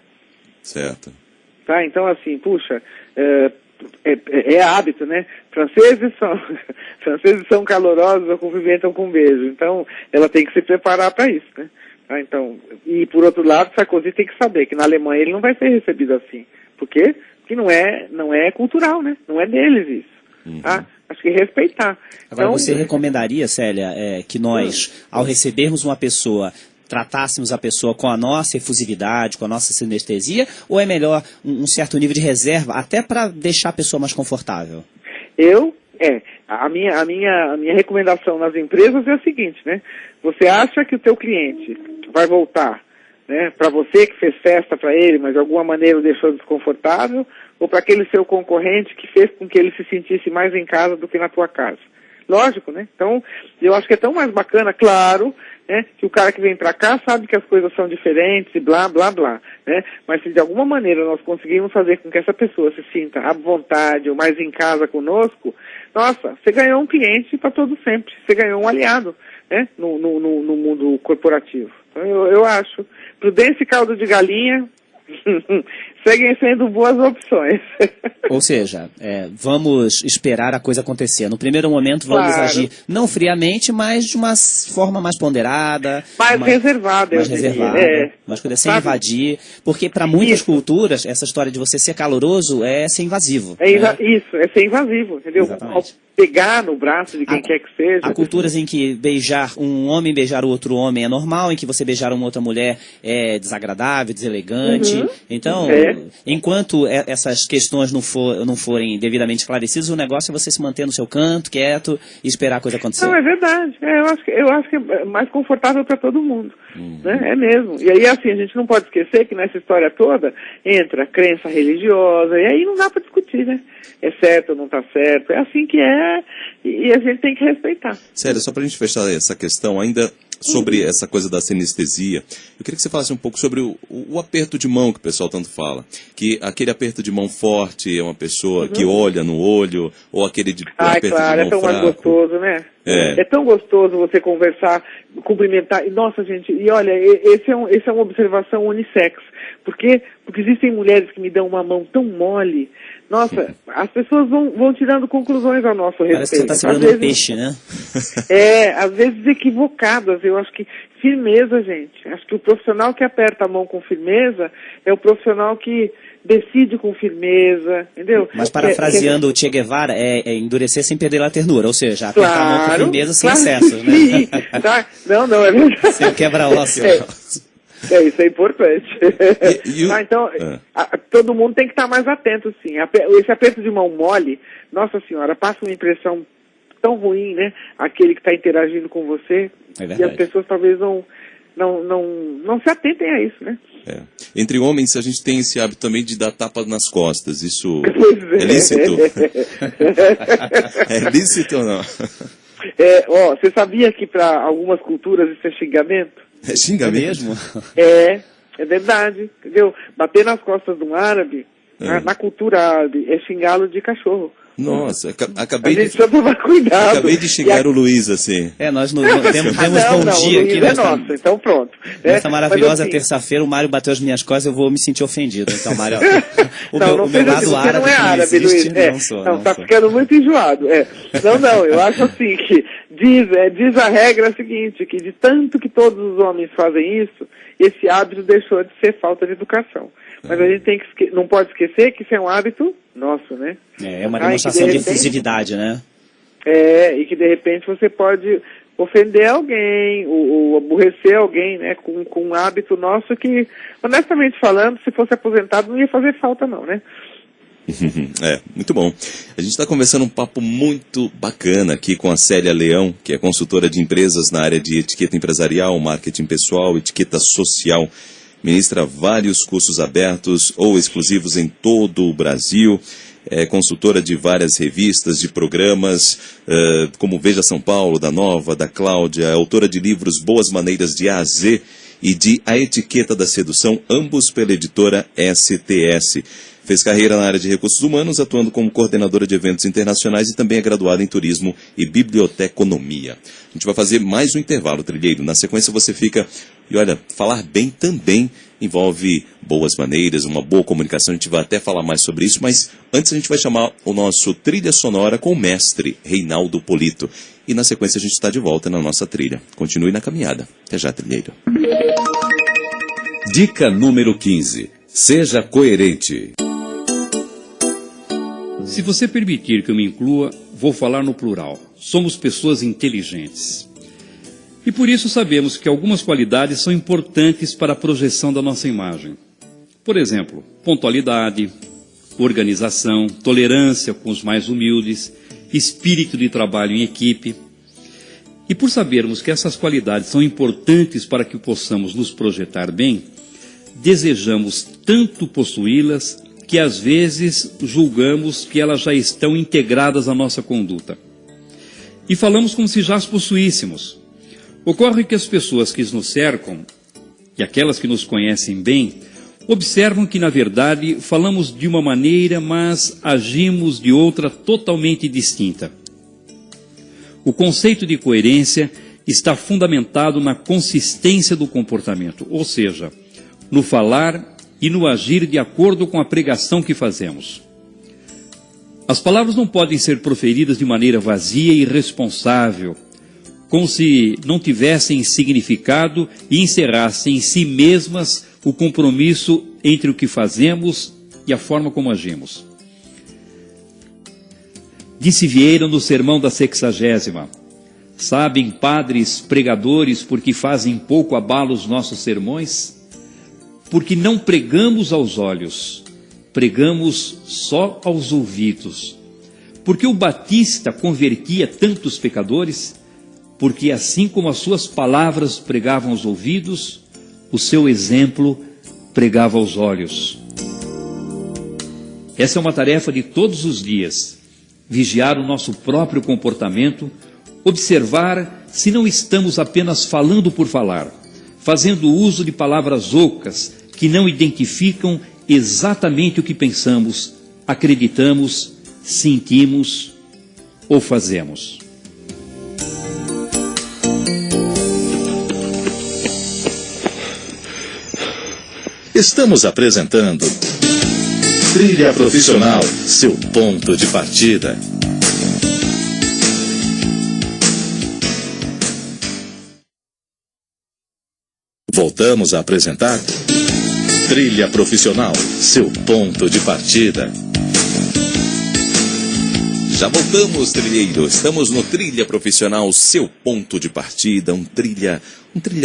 Certo. Tá, então assim, puxa, é hábito, né? Franceses são calorosos ou cumprimentam com beijo. Então, ela tem que se preparar para isso, né? Ah, então, e por outro lado, Sarkozy tem que saber que na Alemanha ele não vai ser recebido assim. Por quê? Porque não é cultural, né? Não é deles isso. Tá? Acho que respeitar. Agora, você recomendaria, Célia, que nós, ao recebermos uma pessoa, tratássemos a pessoa com a nossa efusividade, com a nossa sinestesia, ou é melhor um certo nível de reserva, até para deixar a pessoa mais confortável? A minha recomendação nas empresas é a seguinte, né? Você acha que o teu cliente vai voltar, né, para você que fez festa para ele, mas de alguma maneira o deixou desconfortável, ou para aquele seu concorrente que fez com que ele se sentisse mais em casa do que na tua casa? Lógico, né? Então, eu acho que é tão mais bacana, claro, né, que o cara que vem para cá sabe que as coisas são diferentes e blá, blá, blá, né? Mas se de alguma maneira nós conseguirmos fazer com que essa pessoa se sinta à vontade ou mais em casa conosco, nossa, você ganhou um cliente para todo sempre, você ganhou um aliado, né, no mundo corporativo. Então, eu acho, prudência e caldo de galinha seguem sendo boas opções. Ou seja, vamos esperar a coisa acontecer. No primeiro momento vamos agir não friamente, mas de uma forma mais ponderada. Mais reservada. Mais coisa, sem invadir. Porque para muitas culturas, essa história de você ser caloroso é ser invasivo. Isso, é ser invasivo, entendeu? Exatamente. Pegar no braço de quem quer que seja. Há culturas em que um homem beijar o outro homem é normal, em que você beijar uma outra mulher é desagradável, deselegante. Então, enquanto essas questões não forem devidamente esclarecidas, o negócio é você se manter no seu canto, quieto, e esperar a coisa acontecer. Não, é verdade. Eu acho que é mais confortável para todo mundo. Né? É mesmo. E aí, assim, a gente não pode esquecer que nessa história toda entra crença religiosa, e aí não dá para discutir, né? É certo ou não está certo, é assim que é, e a gente tem que respeitar. Sério, só para a gente fechar essa questão, ainda sobre essa coisa da sinestesia, eu queria que você falasse um pouco sobre o aperto de mão que o pessoal tanto fala, que aquele aperto de mão forte é uma pessoa que olha no olho, ou aquele aperto claro, de mão fraco. É tão mais gostoso, né? É tão gostoso você conversar, cumprimentar, e nossa gente, e olha, esse é uma observação unissex, porque existem mulheres que me dão uma mão tão mole. Nossa, as pessoas vão tirando conclusões ao nosso respeito. Parece que você está segurando um peixe, né? Às vezes equivocadas. Eu acho que firmeza, gente. Acho que o profissional que aperta a mão com firmeza é o profissional que decide com firmeza, entendeu? Mas parafraseando o Che Guevara, é endurecer sem perder a ternura, ou seja, apertar a mão com firmeza sem excessos, né? Tá? Não, é verdade. Sem quebra-osso. Isso é importante. Então, todo mundo tem que estar mais atento, sim. Esse aperto de mão mole, nossa senhora, passa uma impressão tão ruim, né? Aquele que está interagindo com você. É E as verdade. pessoas talvez não se atentem a isso, né? É. Entre homens, a gente tem esse hábito também de dar tapa nas costas. Isso Pois é lícito? É lícito ou não? Você sabia que para algumas culturas isso é xingamento? É xingamento mesmo? É verdade, entendeu? Bater nas costas de um árabe, na cultura árabe, é xingá-lo de cachorro. Nossa, A acabei gente precisa tomar de, cuidado. acabei de xingar o Luiz, assim. Nós temos bom não, dia o aqui. Luiz é nosso, então pronto. Nessa maravilhosa Mas, assim, terça-feira, o Mário bateu as minhas costas, eu vou me sentir ofendido. Então, Mário, o meu seja lado assim, você árabe não é que árabe, existe, Luiz. não sou. Tá ficando muito enjoado. Não, eu acho assim que diz a regra seguinte, que de tanto que todos os homens fazem isso, esse hábito deixou de ser falta de educação. Mas a gente não pode esquecer que isso é um hábito nosso, né? É uma demonstração de efusividade, né? E que de repente você pode ofender alguém, ou aborrecer alguém, né? Com um hábito nosso que, honestamente falando, se fosse aposentado não ia fazer falta não, né? Muito bom. A gente está conversando um papo muito bacana aqui com a Célia Leão, que é consultora de empresas na área de etiqueta empresarial, marketing pessoal, etiqueta social. Ministra vários cursos abertos ou exclusivos em todo o Brasil. É consultora de várias revistas, de programas, como Veja São Paulo, da Nova, da Cláudia. É autora de livros Boas Maneiras de A a Z e de A Etiqueta da Sedução, ambos pela editora STS. Fez carreira na área de recursos humanos, atuando como coordenadora de eventos internacionais e também é graduada em turismo e biblioteconomia. A gente vai fazer mais um intervalo, trilheiro. Na sequência você fica... E olha, falar bem também envolve boas maneiras, uma boa comunicação. A gente vai até falar mais sobre isso, mas antes a gente vai chamar o nosso Trilha Sonora com o mestre Reinaldo Polito. E na sequência a gente está de volta na nossa trilha. Continue na caminhada. Até já, trilheiro. Dica número 15. Seja coerente. Se você permitir que eu me inclua, vou falar no plural. Somos pessoas inteligentes. E por isso sabemos que algumas qualidades são importantes para a projeção da nossa imagem. Por exemplo, pontualidade, organização, tolerância com os mais humildes, espírito de trabalho em equipe. E por sabermos que essas qualidades são importantes para que possamos nos projetar bem, desejamos tanto possuí-las que às vezes julgamos que elas já estão integradas à nossa conduta. E falamos como se já as possuíssemos. Ocorre que as pessoas que nos cercam, e aquelas que nos conhecem bem, observam que, na verdade, falamos de uma maneira, mas agimos de outra totalmente distinta. O conceito de coerência está fundamentado na consistência do comportamento, ou seja, no falar e no agir de acordo com a pregação que fazemos. As palavras não podem ser proferidas de maneira vazia e irresponsável, como se não tivessem significado e encerrassem em si mesmas o compromisso entre o que fazemos e a forma como agimos. Disse Vieira no sermão da 60ª: sabem, padres pregadores, porque fazem pouco abalo os nossos sermões? Porque não pregamos aos olhos, pregamos só aos ouvidos. Porque o Batista convertia tantos pecadores? Porque assim como as suas palavras pregavam aos ouvidos, o seu exemplo pregava aos olhos. Essa é uma tarefa de todos os dias: vigiar o nosso próprio comportamento, observar se não estamos apenas falando por falar, fazendo uso de palavras ocas que não identificam exatamente o que pensamos, acreditamos, sentimos ou fazemos. Estamos apresentando Trilha Profissional, seu ponto de partida. Voltamos a apresentar Trilha Profissional, seu ponto de partida. Já voltamos, trilheiro. Estamos no Trilha Profissional, seu ponto de partida, um trilha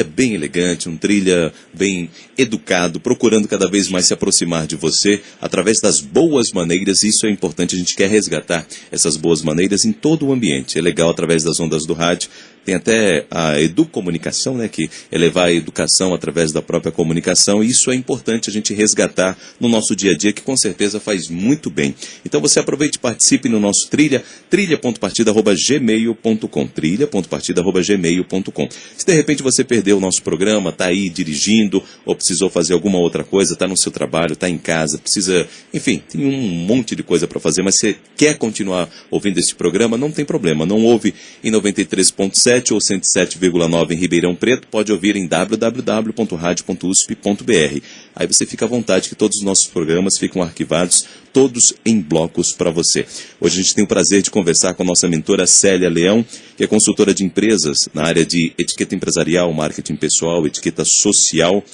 bem elegante, um trilha bem educado, procurando cada vez mais se aproximar de você através das boas maneiras. Isso é importante, a gente quer resgatar essas boas maneiras em todo o ambiente. É legal através das ondas do rádio. Tem até a Educomunicação, né, que é levar a educação através da própria comunicação, e isso é importante a gente resgatar no nosso dia a dia, que com certeza faz muito bem. Então você aproveite e participe no nosso trilha.partida@gmail.com, trilha.partida@gmail.com. Se de repente você perdeu o nosso programa, está aí dirigindo, ou precisou fazer alguma outra coisa, está no seu trabalho, está em casa, precisa, enfim, tem um monte de coisa para fazer, mas você quer continuar ouvindo este programa, não tem problema, não ouve em 93.7 ou 107,9 em Ribeirão Preto, pode ouvir em www.radio.usp.br. Aí você fica à vontade que todos os nossos programas ficam arquivados, todos em blocos para você. Hoje a gente tem o prazer de conversar com a nossa mentora Célia Leão, que é consultora de empresas na área de etiqueta empresarial, marketing pessoal, etiqueta social.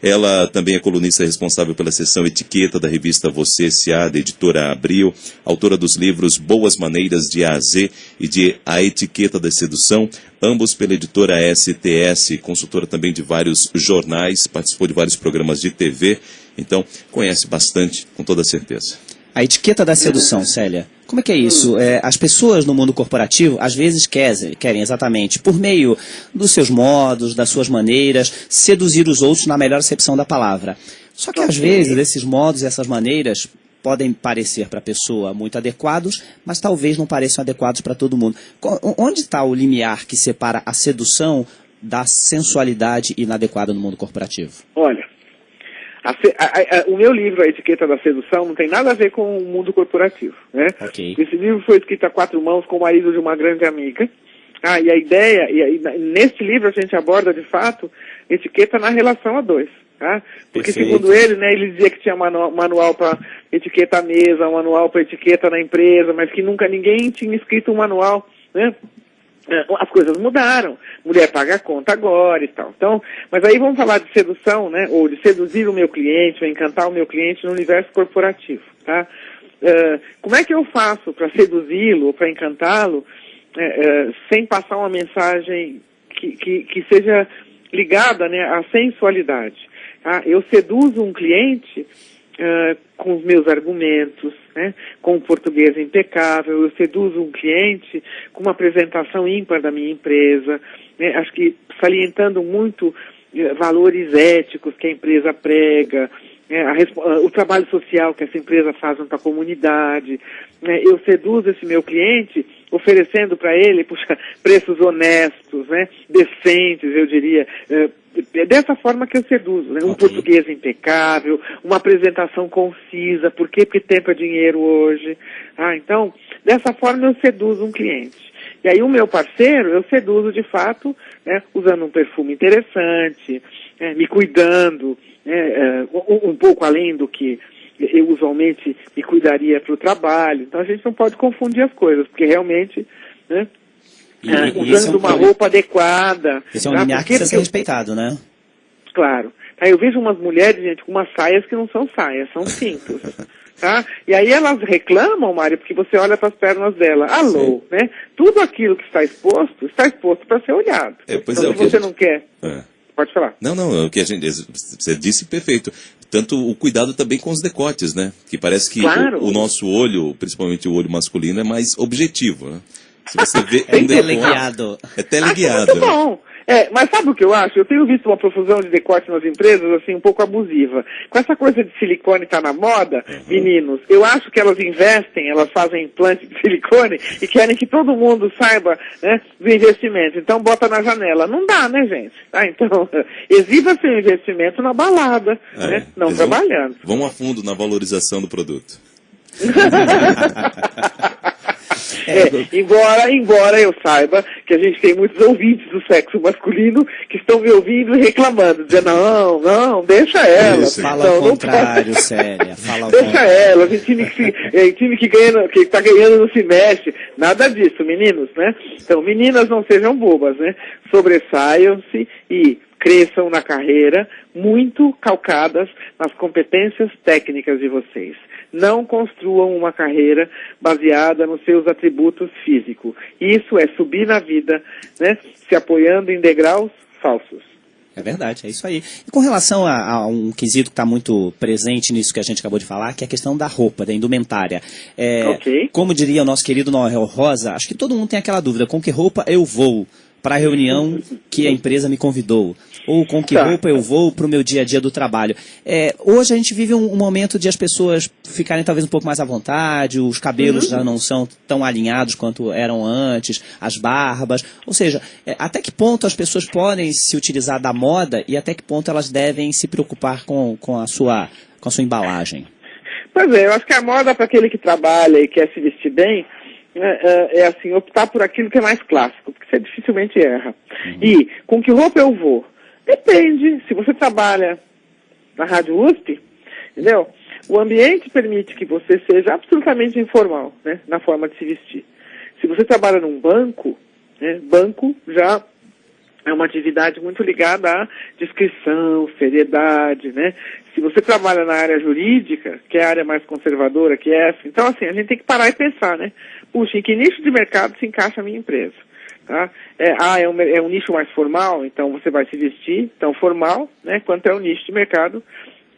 Ela também é colunista responsável pela seção Etiqueta da revista Você S.A., da editora Abril, autora dos livros Boas Maneiras de A a Z e de A Etiqueta da Sedução, ambos pela editora STS, consultora também de vários jornais, participou de vários programas de TV, então conhece bastante, com toda certeza. A etiqueta da sedução, Célia, como é que é isso? As pessoas no mundo corporativo, às vezes, querem exatamente, por meio dos seus modos, das suas maneiras, seduzir os outros na melhor acepção da palavra. Só que, às vezes, esses modos e essas maneiras podem parecer para a pessoa muito adequados, mas talvez não pareçam adequados para todo mundo. Onde está o limiar que separa a sedução da sensualidade inadequada no mundo corporativo? Olha, o meu livro, A Etiqueta da Sedução, não tem nada a ver com o mundo corporativo, né? Okay. Esse livro foi escrito a 4 mãos com o marido de uma grande amiga. E a ideia, nesse livro a gente aborda, de fato, etiqueta na relação a dois. Tá? Porque, Perfeito. segundo ele, né, ele dizia que tinha manual para etiqueta à mesa, manual para etiqueta na empresa, mas que nunca ninguém tinha escrito um manual, né? As coisas mudaram, mulher paga a conta agora e tal. Então, mas aí vamos falar de sedução, né, ou de seduzir o meu cliente, ou encantar o meu cliente no universo corporativo, tá? Como é que eu faço para seduzi-lo, ou para encantá-lo, sem passar uma mensagem que seja ligada, né, à sensualidade? Tá? Eu seduzo um cliente com os meus argumentos, né, com um português impecável, eu seduzo um cliente com uma apresentação ímpar da minha empresa, né, acho que salientando muito valores éticos que a empresa prega, né, o trabalho social que essa empresa faz junto à comunidade, né, eu seduzo esse meu cliente oferecendo para ele, preços honestos, né, decentes, eu diria, dessa forma que eu seduzo, né? Um português impecável, uma apresentação concisa, por quê? Porque tempo é dinheiro hoje. Então, dessa forma eu seduzo um cliente. E aí o meu parceiro, eu seduzo de fato, né, usando um perfume interessante, me cuidando, um pouco além do que eu usualmente me cuidaria para o trabalho. Então a gente não pode confundir as coisas, porque realmente, né, usando uma roupa adequada. Esse é um limiar que precisa ser respeitado, né? Claro. Eu vejo umas mulheres, gente, com umas saias que não são saias, são cintos. Tá? E aí elas reclamam, Mário, porque você olha para as pernas dela. Alô, né? Tudo aquilo que está exposto para ser olhado. Então, se você não quer... Pode falar. Não, o que você disse perfeito. Tanto o cuidado também com os decotes, né? Que parece que claro. o nosso olho, principalmente o olho masculino, é mais objetivo, né? Se você vê, é teleguiado. É teleguiado. Muito bom. Mas sabe o que eu acho? Eu tenho visto uma profusão de decote nas empresas, assim, um pouco abusiva. Com essa coisa de silicone tá na moda, meninos, eu acho que elas investem, elas fazem implante de silicone e querem que todo mundo saiba, né, do investimento. Então bota na janela. Não dá, né, gente? Então, exiba seu investimento na balada, né? Não trabalhando. Vão a fundo na valorização do produto. Embora eu saiba que a gente tem muitos ouvintes do sexo masculino que estão me ouvindo e reclamando, dizendo, não, deixa ela. Fala ao contrário, Célia, fala ao deixa contrário. ela, time que está ganhando não se mexe. Nada disso, meninos, né? Então, meninas, não sejam bobas, né? Sobressaiam-se e cresçam na carreira muito calcadas nas competências técnicas de vocês. Não construam uma carreira baseada nos seus atributos físicos. Isso é subir na vida, né, se apoiando em degraus falsos. É verdade, é isso aí. E com relação a um quesito que está muito presente nisso que a gente acabou de falar, que é a questão da roupa, da indumentária. Como diria o nosso querido Noel Rosa, acho que todo mundo tem aquela dúvida, com que roupa eu vou para a reunião que a empresa me convidou? Ou com que roupa eu vou para o meu dia a dia do trabalho? Hoje a gente vive um momento de as pessoas ficarem talvez um pouco mais à vontade, os cabelos já não são tão alinhados quanto eram antes, as barbas. Ou seja, até que ponto as pessoas podem se utilizar da moda e até que ponto elas devem se preocupar com a sua embalagem? Pois é, eu acho que a moda para aquele que trabalha e quer se vestir bem, é assim, optar por aquilo que é mais clássico, porque você dificilmente erra. E com que roupa eu vou? Depende. Se você trabalha na Rádio USP, entendeu? O ambiente permite que você seja absolutamente informal, né, na forma de se vestir. Se você trabalha num banco, né, banco já é uma atividade muito ligada à discrição, seriedade, né? Se você trabalha na área jurídica, que é a área mais conservadora que é essa, então assim, a gente tem que parar e pensar, né? Puxa, em que nicho de mercado se encaixa a minha empresa? Tá? É um nicho mais formal, então você vai se vestir tão formal, né? Quanto é o nicho de mercado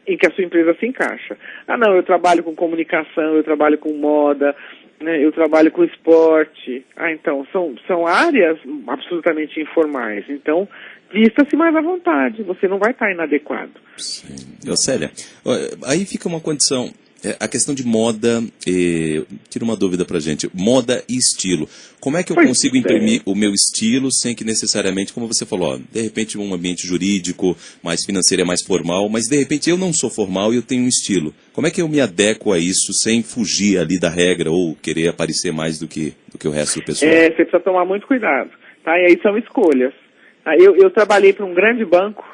em que a sua empresa se encaixa. Não, eu trabalho com comunicação, eu trabalho com moda, né, eu trabalho com esporte. Então, são áreas absolutamente informais. Então, vista-se mais à vontade, você não vai estar inadequado. Sim. Célia, aí fica uma condição, a questão de moda, tira uma dúvida pra gente, moda e estilo. Como é que eu consigo imprimir o meu estilo sem que necessariamente, como você falou, de repente um ambiente jurídico, mais financeiro é mais formal, mas de repente eu não sou formal e eu tenho um estilo. Como é que eu me adequo a isso sem fugir ali da regra ou querer aparecer mais do que o resto do pessoal? Você precisa tomar muito cuidado, tá? E aí são escolhas. Eu trabalhei para um grande banco,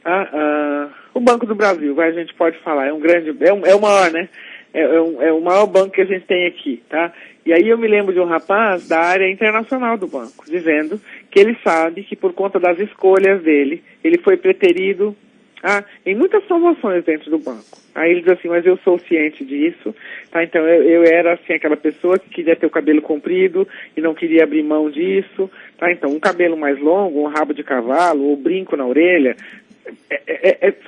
tá? O Banco do Brasil, a gente pode falar, é o maior, né? É o maior banco que a gente tem aqui, tá? E aí eu me lembro de um rapaz da área internacional do banco, dizendo que ele sabe que por conta das escolhas dele, ele foi preterido em muitas promoções dentro do banco. Aí ele diz assim, mas eu sou ciente disso, tá? Então eu era assim aquela pessoa que queria ter o cabelo comprido e não queria abrir mão disso, tá? Então um cabelo mais longo, um rabo de cavalo, ou brinco na orelha,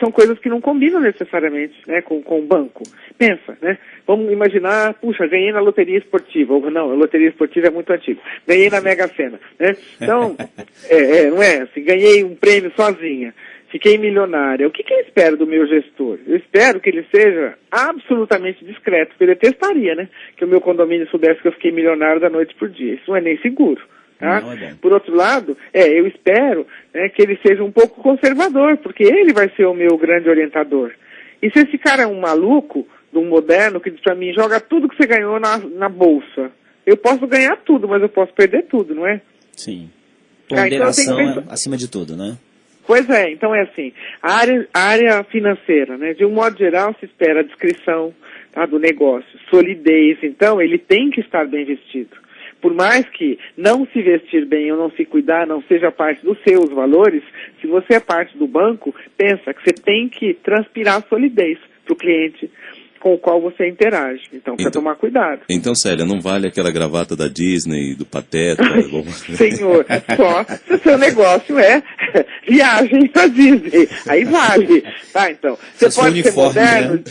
são coisas que não combinam necessariamente, né, com o banco. Pensa, né? Vamos imaginar, puxa, ganhei na loteria esportiva. Ou não, a loteria esportiva é muito antiga. Ganhei na Mega Sena, né? Então, não é assim, ganhei um prêmio sozinha. Fiquei milionária. O que eu espero do meu gestor? Eu espero que ele seja absolutamente discreto, porque eu detestaria, né? Que o meu condomínio soubesse que eu fiquei milionário da noite pro dia. Isso não é nem seguro. Tá? Por outro lado, eu espero, né, que ele seja um pouco conservador, porque ele vai ser o meu grande orientador. E se esse cara é um maluco, de um moderno, que diz pra mim, joga tudo que você ganhou na bolsa. Eu posso ganhar tudo, mas eu posso perder tudo, não é? Sim. Ponderação então acima de tudo, né? Pois é, então é assim, a área financeira, né, de um modo geral se espera a discrição, tá, do negócio, solidez, então ele tem que estar bem vestido. Por mais que não se vestir bem ou não se cuidar não seja parte dos seus valores, se você é parte do banco, pensa que você tem que transpirar solidez para o cliente com o qual você interage. Então, precisa tomar cuidado. Então, Célia, não vale aquela gravata da Disney, do Pateta? Senhor, só se o seu negócio é viagem para Disney. Aí vale. Tá, então. Você pode ser moderno. Né?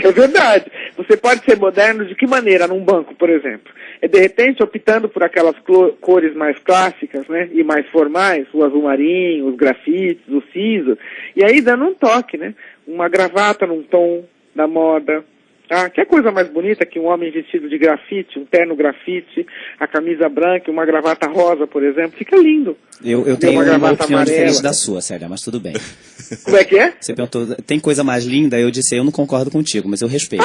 É verdade. Você pode ser moderno de que maneira? Num banco, por exemplo. De repente, optando por aquelas cores mais clássicas, né? E mais formais, o azul marinho, os grafites, o siso. E aí dando um toque, né? Uma gravata num tom da moda, tá? Que é coisa mais bonita que um homem vestido de grafite, um terno grafite, a camisa branca, uma gravata rosa, por exemplo, fica lindo. Eu tenho uma opinião diferente da sua, Célia, mas tudo bem. Como é que é? Você perguntou, tem coisa mais linda? Eu disse, eu não concordo contigo, mas eu respeito.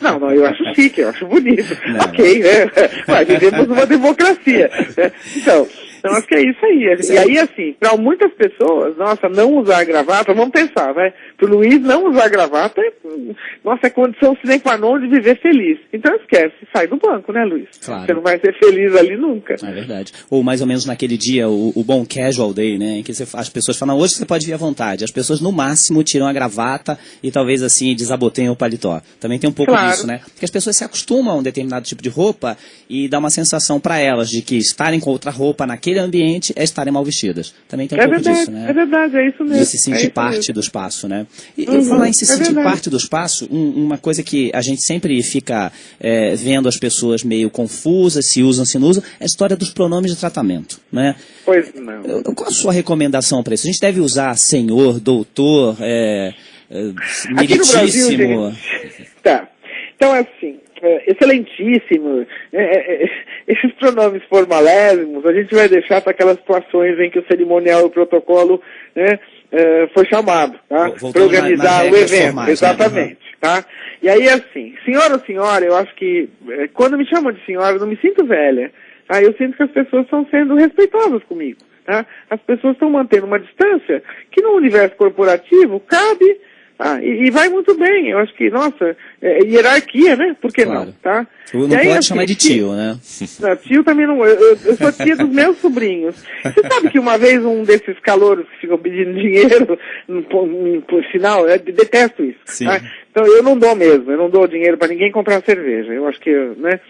Não, eu acho chique, eu acho bonito. Não, ok, vivemos numa democracia. Né? Então, Então acho que é isso aí. E aí, assim, para muitas pessoas, nossa, não usar gravata, vamos pensar, né? Para o Luiz, não usar gravata é condição sine qua non de viver feliz. Então esquece, sai do banco, né, Luiz? Claro. Você não vai ser feliz ali nunca. É verdade. Ou mais ou menos naquele dia, o bom casual day, né? Em que as pessoas falam, hoje você pode vir à vontade. As pessoas, no máximo, tiram a gravata e talvez, assim, desabotem o paletó. Também tem um pouco disso, né? Porque as pessoas se acostumam a um determinado tipo de roupa e dá uma sensação para elas de que estarem com outra roupa naquele ambiente é estarem mal vestidas. Também tem um pouco disso, né? É verdade, é isso mesmo. De se sentir parte do espaço, né? E falar em se sentir parte do espaço, uma coisa que a gente sempre fica vendo as pessoas meio confusas, se usam, se não usam, é a história dos pronomes de tratamento, né? Pois não. Qual a sua recomendação para isso? A gente deve usar senhor, doutor, Aqui no Brasil, meritíssimo... Tá. Então, assim, excelentíssimo, esses pronomes formalésimos, a gente vai deixar para aquelas situações em que o cerimonial e o protocolo, né, foi chamado, tá? Para organizar o evento, formais, exatamente, né? Tá? E aí, assim, senhor ou senhora, eu acho que, quando me chamam de senhora, eu não me sinto velha, tá? Eu sinto que as pessoas estão sendo respeitosas comigo, tá? As pessoas estão mantendo uma distância que no universo corporativo cabe. E vai muito bem, eu acho que, nossa, hierarquia, né? Por que claro. não, tá? Não pode assim, chamar de tio, né? Não, tio também não, eu sou tia dos meus sobrinhos. Você sabe que uma vez um desses calouros que ficam pedindo dinheiro, por sinal, eu detesto isso, tá? Então eu não dou mesmo, eu não dou dinheiro para ninguém comprar cerveja, eu acho que, né?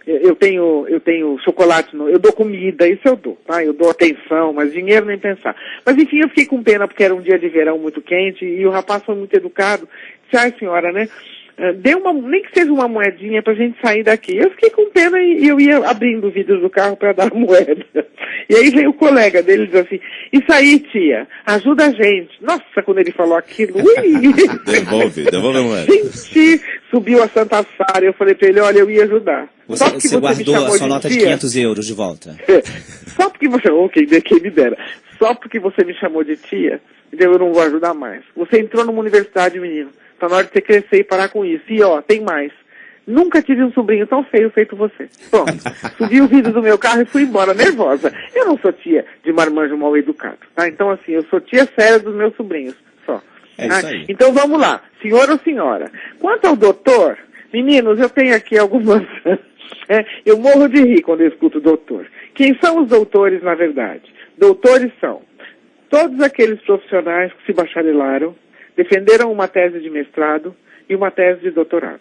Eu tenho chocolate, eu dou comida, isso eu dou, tá? Eu dou atenção, mas dinheiro nem pensar. Mas enfim, eu fiquei com pena porque era um dia de verão muito quente e o rapaz foi muito educado. Disse, ai senhora, né? Dê nem que seja uma moedinha pra gente sair daqui. Eu fiquei com pena e eu ia abrindo o vidro do carro para dar a moeda. E aí veio o colega dele e disse assim, isso aí, tia, ajuda a gente. Nossa, quando ele falou aquilo, ui! Devolve a moeda. Gente, subiu a Santa Sara, eu falei pra ele, olha, eu ia ajudar. Você guardou a sua nota de 500 euros de volta. Só porque você... quem me dera. Só porque você me chamou de tia, eu não vou ajudar mais. Você entrou numa universidade, menino. Tá na hora de você crescer e parar com isso. E ó, tem mais. Nunca tive um sobrinho tão feio feito você. Pronto. Subi o vidro do meu carro e fui embora, nervosa. Eu não sou tia de marmanjo mal educado, tá? Então assim, eu sou tia séria dos meus sobrinhos. Só. Isso aí. Então vamos lá. Senhor ou senhora? Quanto ao doutor, meninos, eu tenho aqui algumas... eu morro de rir quando eu escuto doutor. Quem são os doutores, na verdade? Doutores são todos aqueles profissionais que se bacharelaram, defenderam uma tese de mestrado e uma tese de doutorado.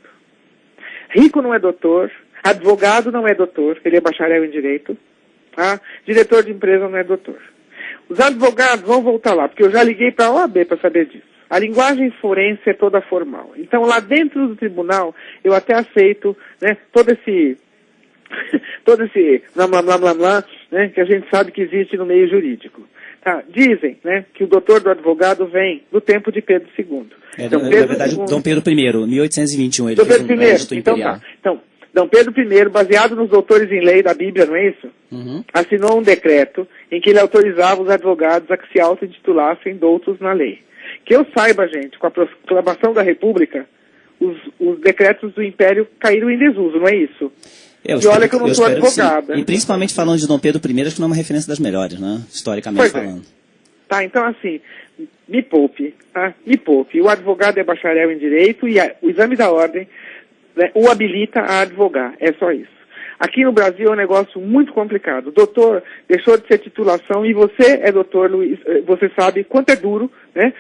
Rico não é doutor, advogado não é doutor, ele é bacharel em direito, tá? Diretor de empresa não é doutor. Os advogados vão voltar lá, porque eu já liguei para a OAB para saber disso. A linguagem forense é toda formal. Então, lá dentro do tribunal, eu até aceito, né, todo esse blá, blá, blá, blá, blá, né, que a gente sabe que existe no meio jurídico. Tá, dizem, né, que o doutor do advogado vem do tempo de Pedro II. Então, na verdade, Dom Pedro I, 1821, ele Dom fez um Pedro crédito I, então imperial. tá. Então, Dom Pedro I, baseado nos doutores em lei da Bíblia, não é isso? Assinou um decreto em que ele autorizava os advogados a que se auto-intitulassem doutos na lei. Que eu saiba, gente, com a proclamação da República, os decretos do Império caíram em desuso, não é isso? E olha que eu não sou advogada. E principalmente falando de Dom Pedro I, acho que não é uma referência das melhores, né? Historicamente falando. Tá, então assim, me poupe, tá? Me poupe. O advogado é bacharel em direito e o exame da ordem, né, o habilita a advogar. É só isso. Aqui no Brasil é um negócio muito complicado. Doutor deixou de ser titulação e você é doutor, Luiz, você sabe quanto é duro, né?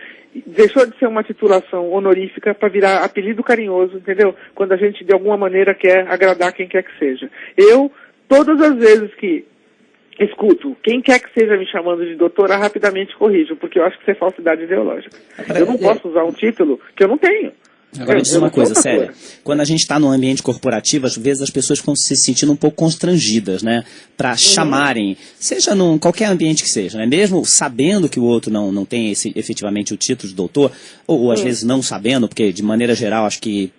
Deixou de ser uma titulação honorífica para virar apelido carinhoso, entendeu? Quando a gente de alguma maneira quer agradar quem quer que seja. Eu, todas as vezes que escuto quem quer que seja me chamando de doutora, rapidamente corrijo, porque eu acho que isso é falsidade ideológica. Eu não posso usar um título que eu não tenho. Agora, me diz uma coisa, séria. Quando a gente está no ambiente corporativo, às vezes as pessoas ficam se sentindo um pouco constrangidas, né? Para chamarem, seja num qualquer ambiente que seja, né? Mesmo sabendo que o outro não tem efetivamente o título de doutor, ou às vezes não sabendo, porque de maneira geral acho que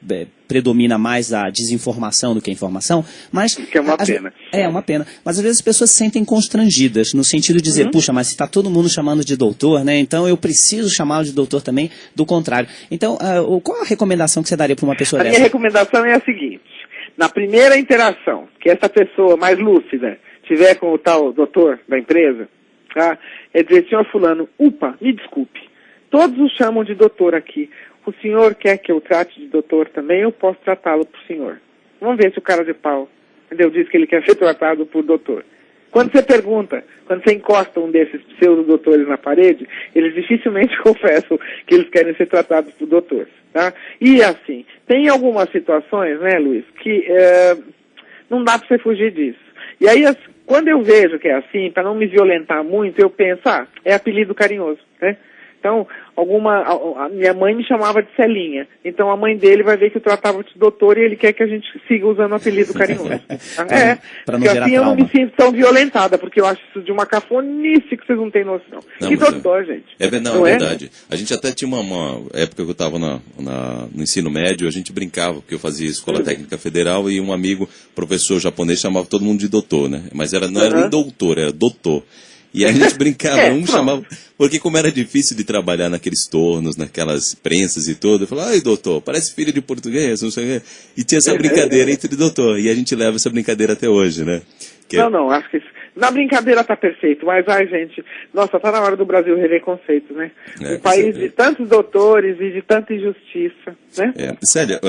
predomina mais a desinformação do que a informação, mas... Que é uma pena. É uma pena. Mas às vezes as pessoas se sentem constrangidas, no sentido de dizer, puxa, mas se está todo mundo chamando de doutor, né? Então eu preciso chamá-lo de doutor também, do contrário. Então, qual a recomendação que você daria para uma pessoa dessa? A minha recomendação é a seguinte. Na primeira interação, que essa pessoa mais lúcida tiver com o tal doutor da empresa, tá? É dizer, senhor fulano, upa, me desculpe, todos o chamam de doutor aqui. O senhor quer que eu trate de doutor também, eu posso tratá-lo por senhor. Vamos ver se o cara de pau, entendeu? Diz que ele quer ser tratado por doutor. Quando você pergunta, quando você encosta um desses pseudo-doutores na parede, eles dificilmente confessam que eles querem ser tratados por doutores, tá? E assim, tem algumas situações, né, Luiz, que não dá para você fugir disso. E aí, quando eu vejo que é assim, para não me violentar muito, eu penso, é apelido carinhoso, né? Então, a minha mãe me chamava de Celinha. Então a mãe dele vai ver que eu tratava de doutor e ele quer que a gente siga usando o apelido carinhoso. Pra não gerar assim eu não trauma. me sinto tão violentada, porque eu acho isso de uma cafonice que vocês não têm noção. Não, Que mas doutor, gente. É Não verdade. A gente até tinha uma época que eu estava no ensino médio, a gente brincava, porque eu fazia escola técnica federal e um amigo, professor japonês, chamava todo mundo de doutor, né? Mas não era nem doutor, era doutor. E a gente brincava, chamava... Porque como era difícil de trabalhar naqueles tornos, naquelas prensas e tudo, eu falava, ai doutor, parece filho de português, não sei o quê. E tinha essa brincadeira entre doutor. E a gente leva essa brincadeira até hoje, né? Não, acho que isso... Na brincadeira tá perfeito, mas, gente, nossa, tá na hora do Brasil rever conceitos, né? Um país de tantos doutores e de tanta injustiça, né? Célia,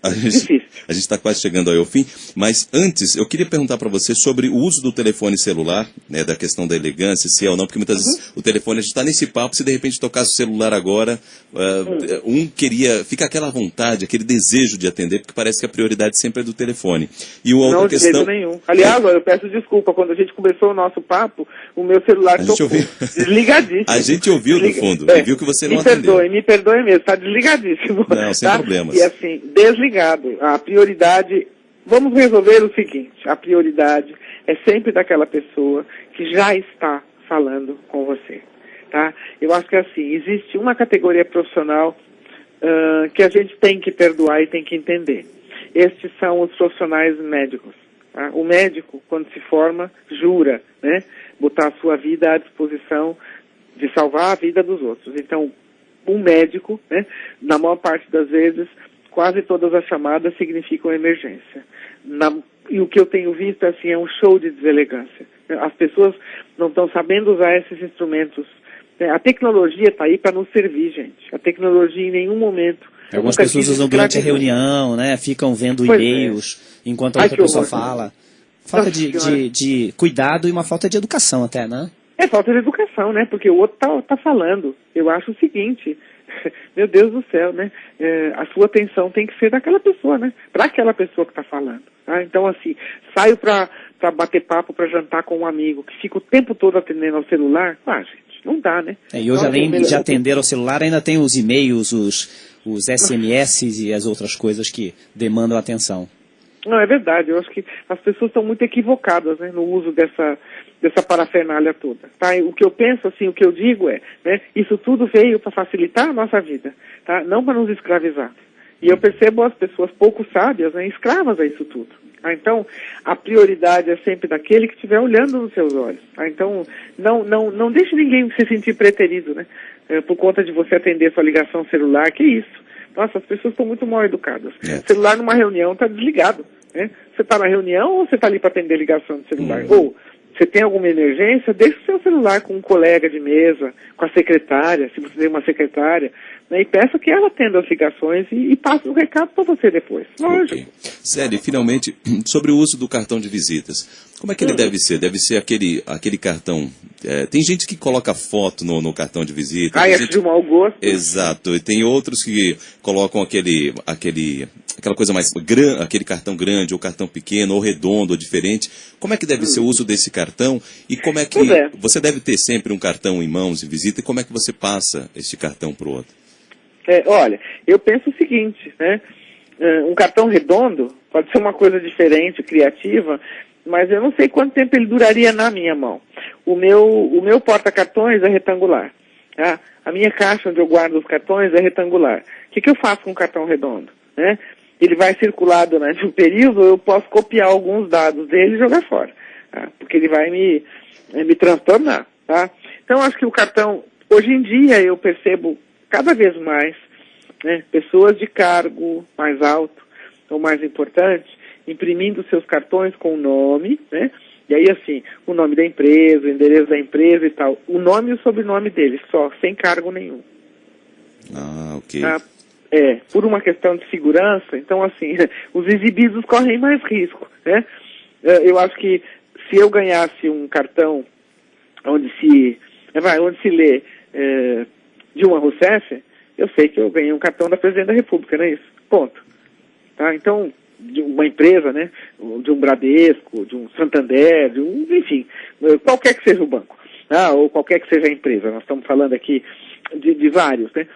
a gente está quase chegando ao fim, mas antes, eu queria perguntar para você sobre o uso do telefone celular, né, da questão da elegância, se é ou não, porque muitas vezes o telefone, a gente está nesse papo, se de repente tocasse o celular agora, fica aquela vontade, aquele desejo de atender, porque parece que a prioridade sempre é do telefone. E uma outra questão... de jeito nenhum. Aliás, eu peço desculpa, quando a gente começou o nosso papo, o meu celular tocou desligadíssimo. A gente ouviu no fundo, e viu que você não atendeu. Me perdoe mesmo, está desligadíssimo. Não, sem problemas. E assim, desligado. A prioridade, vamos resolver o seguinte, a prioridade é sempre daquela pessoa que já está falando com você, tá? Eu acho que assim, existe uma categoria profissional que a gente tem que perdoar e tem que entender. Estes são os profissionais médicos. Tá? O médico, quando se forma, jura, né, botar a sua vida à disposição de salvar a vida dos outros. Então, um médico, né, na maior parte das vezes, quase todas as chamadas significam emergência. E o que eu tenho visto assim, é um show de deselegância. As pessoas não estão sabendo usar esses instrumentos. A tecnologia está aí para nos servir, gente. A tecnologia em nenhum momento... Algumas pessoas usam durante a reunião, né? Ficam vendo e-mails enquanto a outra pessoa fala. Falta de cuidado e uma falta de educação até, né? É falta de educação, né? Porque o outro tá falando. Eu acho o seguinte, meu Deus do céu, né? A sua atenção tem que ser daquela pessoa, né? Para aquela pessoa que está falando. Tá? Então, assim, saio para bater papo, para jantar com um amigo que fica o tempo todo atendendo ao celular. Gente, não dá, né? E hoje, além de atender ao celular, ainda tem os e-mails, os SMS e as outras coisas que demandam atenção. Não, é verdade. Eu acho que as pessoas estão muito equivocadas, né, no uso dessa parafernália toda. Tá? E o que eu penso, assim, o que eu digo é, né, isso tudo veio para facilitar a nossa vida, tá? Não para nos escravizar. E eu percebo as pessoas pouco sábias, né, escravas a isso tudo. Tá? Então, a prioridade é sempre daquele que estiver olhando nos seus olhos. Tá? Então, não deixe ninguém se sentir preterido, né, por conta de você atender sua ligação celular. Que isso? Nossa, as pessoas estão muito mal educadas. O celular numa reunião está desligado. Né? Você está na reunião ou você está ali para atender ligação de celular? Ou você tem alguma emergência, deixa o seu celular com um colega de mesa, com a secretária, se você tem uma secretária, né, e peça que ela atenda as ligações e passe o recado para você depois. Lógico. Okay. Sério, finalmente, sobre o uso do cartão de visitas. Como é que ele deve ser? Deve ser aquele cartão... tem gente que coloca foto no cartão de visita. É de mau gosto. Exato. E tem outros que colocam aquela coisa mais grande, aquele cartão grande, ou cartão pequeno, ou redondo, ou diferente. Como é que deve ser o uso desse cartão? E como é que... Você deve ter sempre um cartão em mãos de visita. E como é que você passa este cartão para o outro? Olha, eu penso o seguinte, né? Um cartão redondo pode ser uma coisa diferente, criativa, mas eu não sei quanto tempo ele duraria na minha mão. O meu porta-cartões é retangular. Tá? A minha caixa onde eu guardo os cartões é retangular. O que eu faço com um cartão redondo? Né? Ele vai circular durante um período, eu posso copiar alguns dados dele e jogar fora. Tá? Porque ele vai me transtornar. Tá? Então, acho que o cartão, hoje em dia, eu percebo cada vez mais, né, pessoas de cargo mais alto ou mais importante, imprimindo seus cartões com o nome, né, E aí, assim, o nome da empresa, o endereço da empresa e tal, o nome e o sobrenome deles, só, sem cargo nenhum. Ah, ok. Tá? Por uma questão de segurança, então, assim, os exibidos correm mais risco, né? Eu acho que se eu ganhasse um cartão onde se lê Dilma Rousseff, eu sei que eu ganhei um cartão da Presidente da República, não é isso? Ponto. Tá? Então, de uma empresa, né? De um Bradesco, de um Santander, enfim, qualquer que seja o banco, tá? Ou qualquer que seja a empresa, nós estamos falando aqui de vários, né?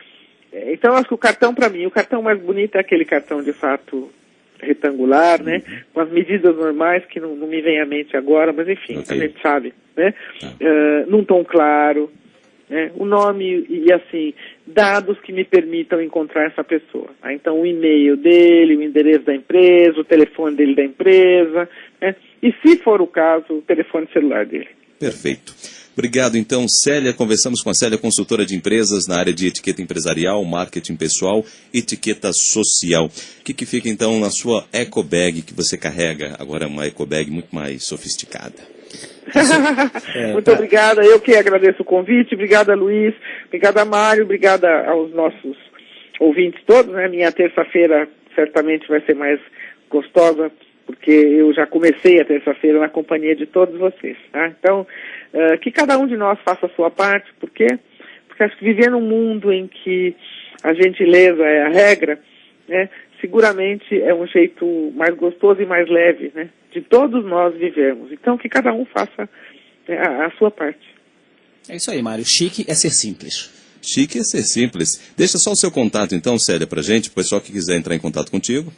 Então, acho que o cartão, para mim, o cartão mais bonito é aquele cartão, de fato, retangular, né? Com as medidas normais, que não me vem à mente agora, mas enfim, Okay. a gente sabe, né? Num tom claro, né? O nome e, assim, dados que me permitam encontrar essa pessoa. Tá? Então, o e-mail dele, o endereço da empresa, o telefone dele da empresa, né? E, se for o caso, o telefone celular dele. Perfeito. Obrigado, então, Célia. Conversamos com a Célia, consultora de empresas na área de etiqueta empresarial, marketing pessoal, etiqueta social. O que fica, então, na sua ecobag que você carrega? Agora é uma ecobag muito mais sofisticada. Muito obrigada, eu que agradeço o convite. Obrigada, Luiz. Obrigada, Mário. Obrigada aos nossos ouvintes todos, né? Minha terça-feira certamente vai ser mais gostosa, porque eu já comecei a terça-feira na companhia de todos vocês, tá? Então, que cada um de nós faça a sua parte, por quê? Porque acho que viver num mundo em que a gentileza é a regra, né, seguramente é um jeito mais gostoso e mais leve, né, de todos nós vivermos. Então, que cada um faça a sua parte. É isso aí, Mário. Chique é ser simples. Chique é ser simples. Deixa só o seu contato, então, Célia, pra gente, o pessoal que quiser entrar em contato contigo.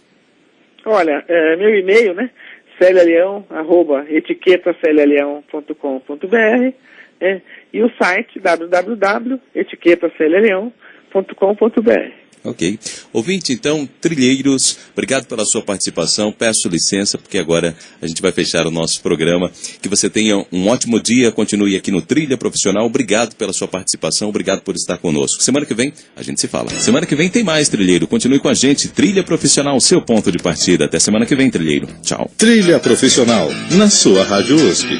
Olha, meu e-mail, né? celialeão@etiquetacelialeão.com.br, e o site www.etiquetacelialeão.com.br. Ok. Ouvinte, então, trilheiros, obrigado pela sua participação. Peço licença, porque agora a gente vai fechar o nosso programa. Que você tenha um ótimo dia, continue aqui no Trilha Profissional. Obrigado pela sua participação, obrigado por estar conosco. Semana que vem, a gente se fala. Semana que vem tem mais, trilheiro. Continue com a gente. Trilha Profissional, seu ponto de partida. Até semana que vem, trilheiro. Tchau. Trilha Profissional, na sua Rádio USP.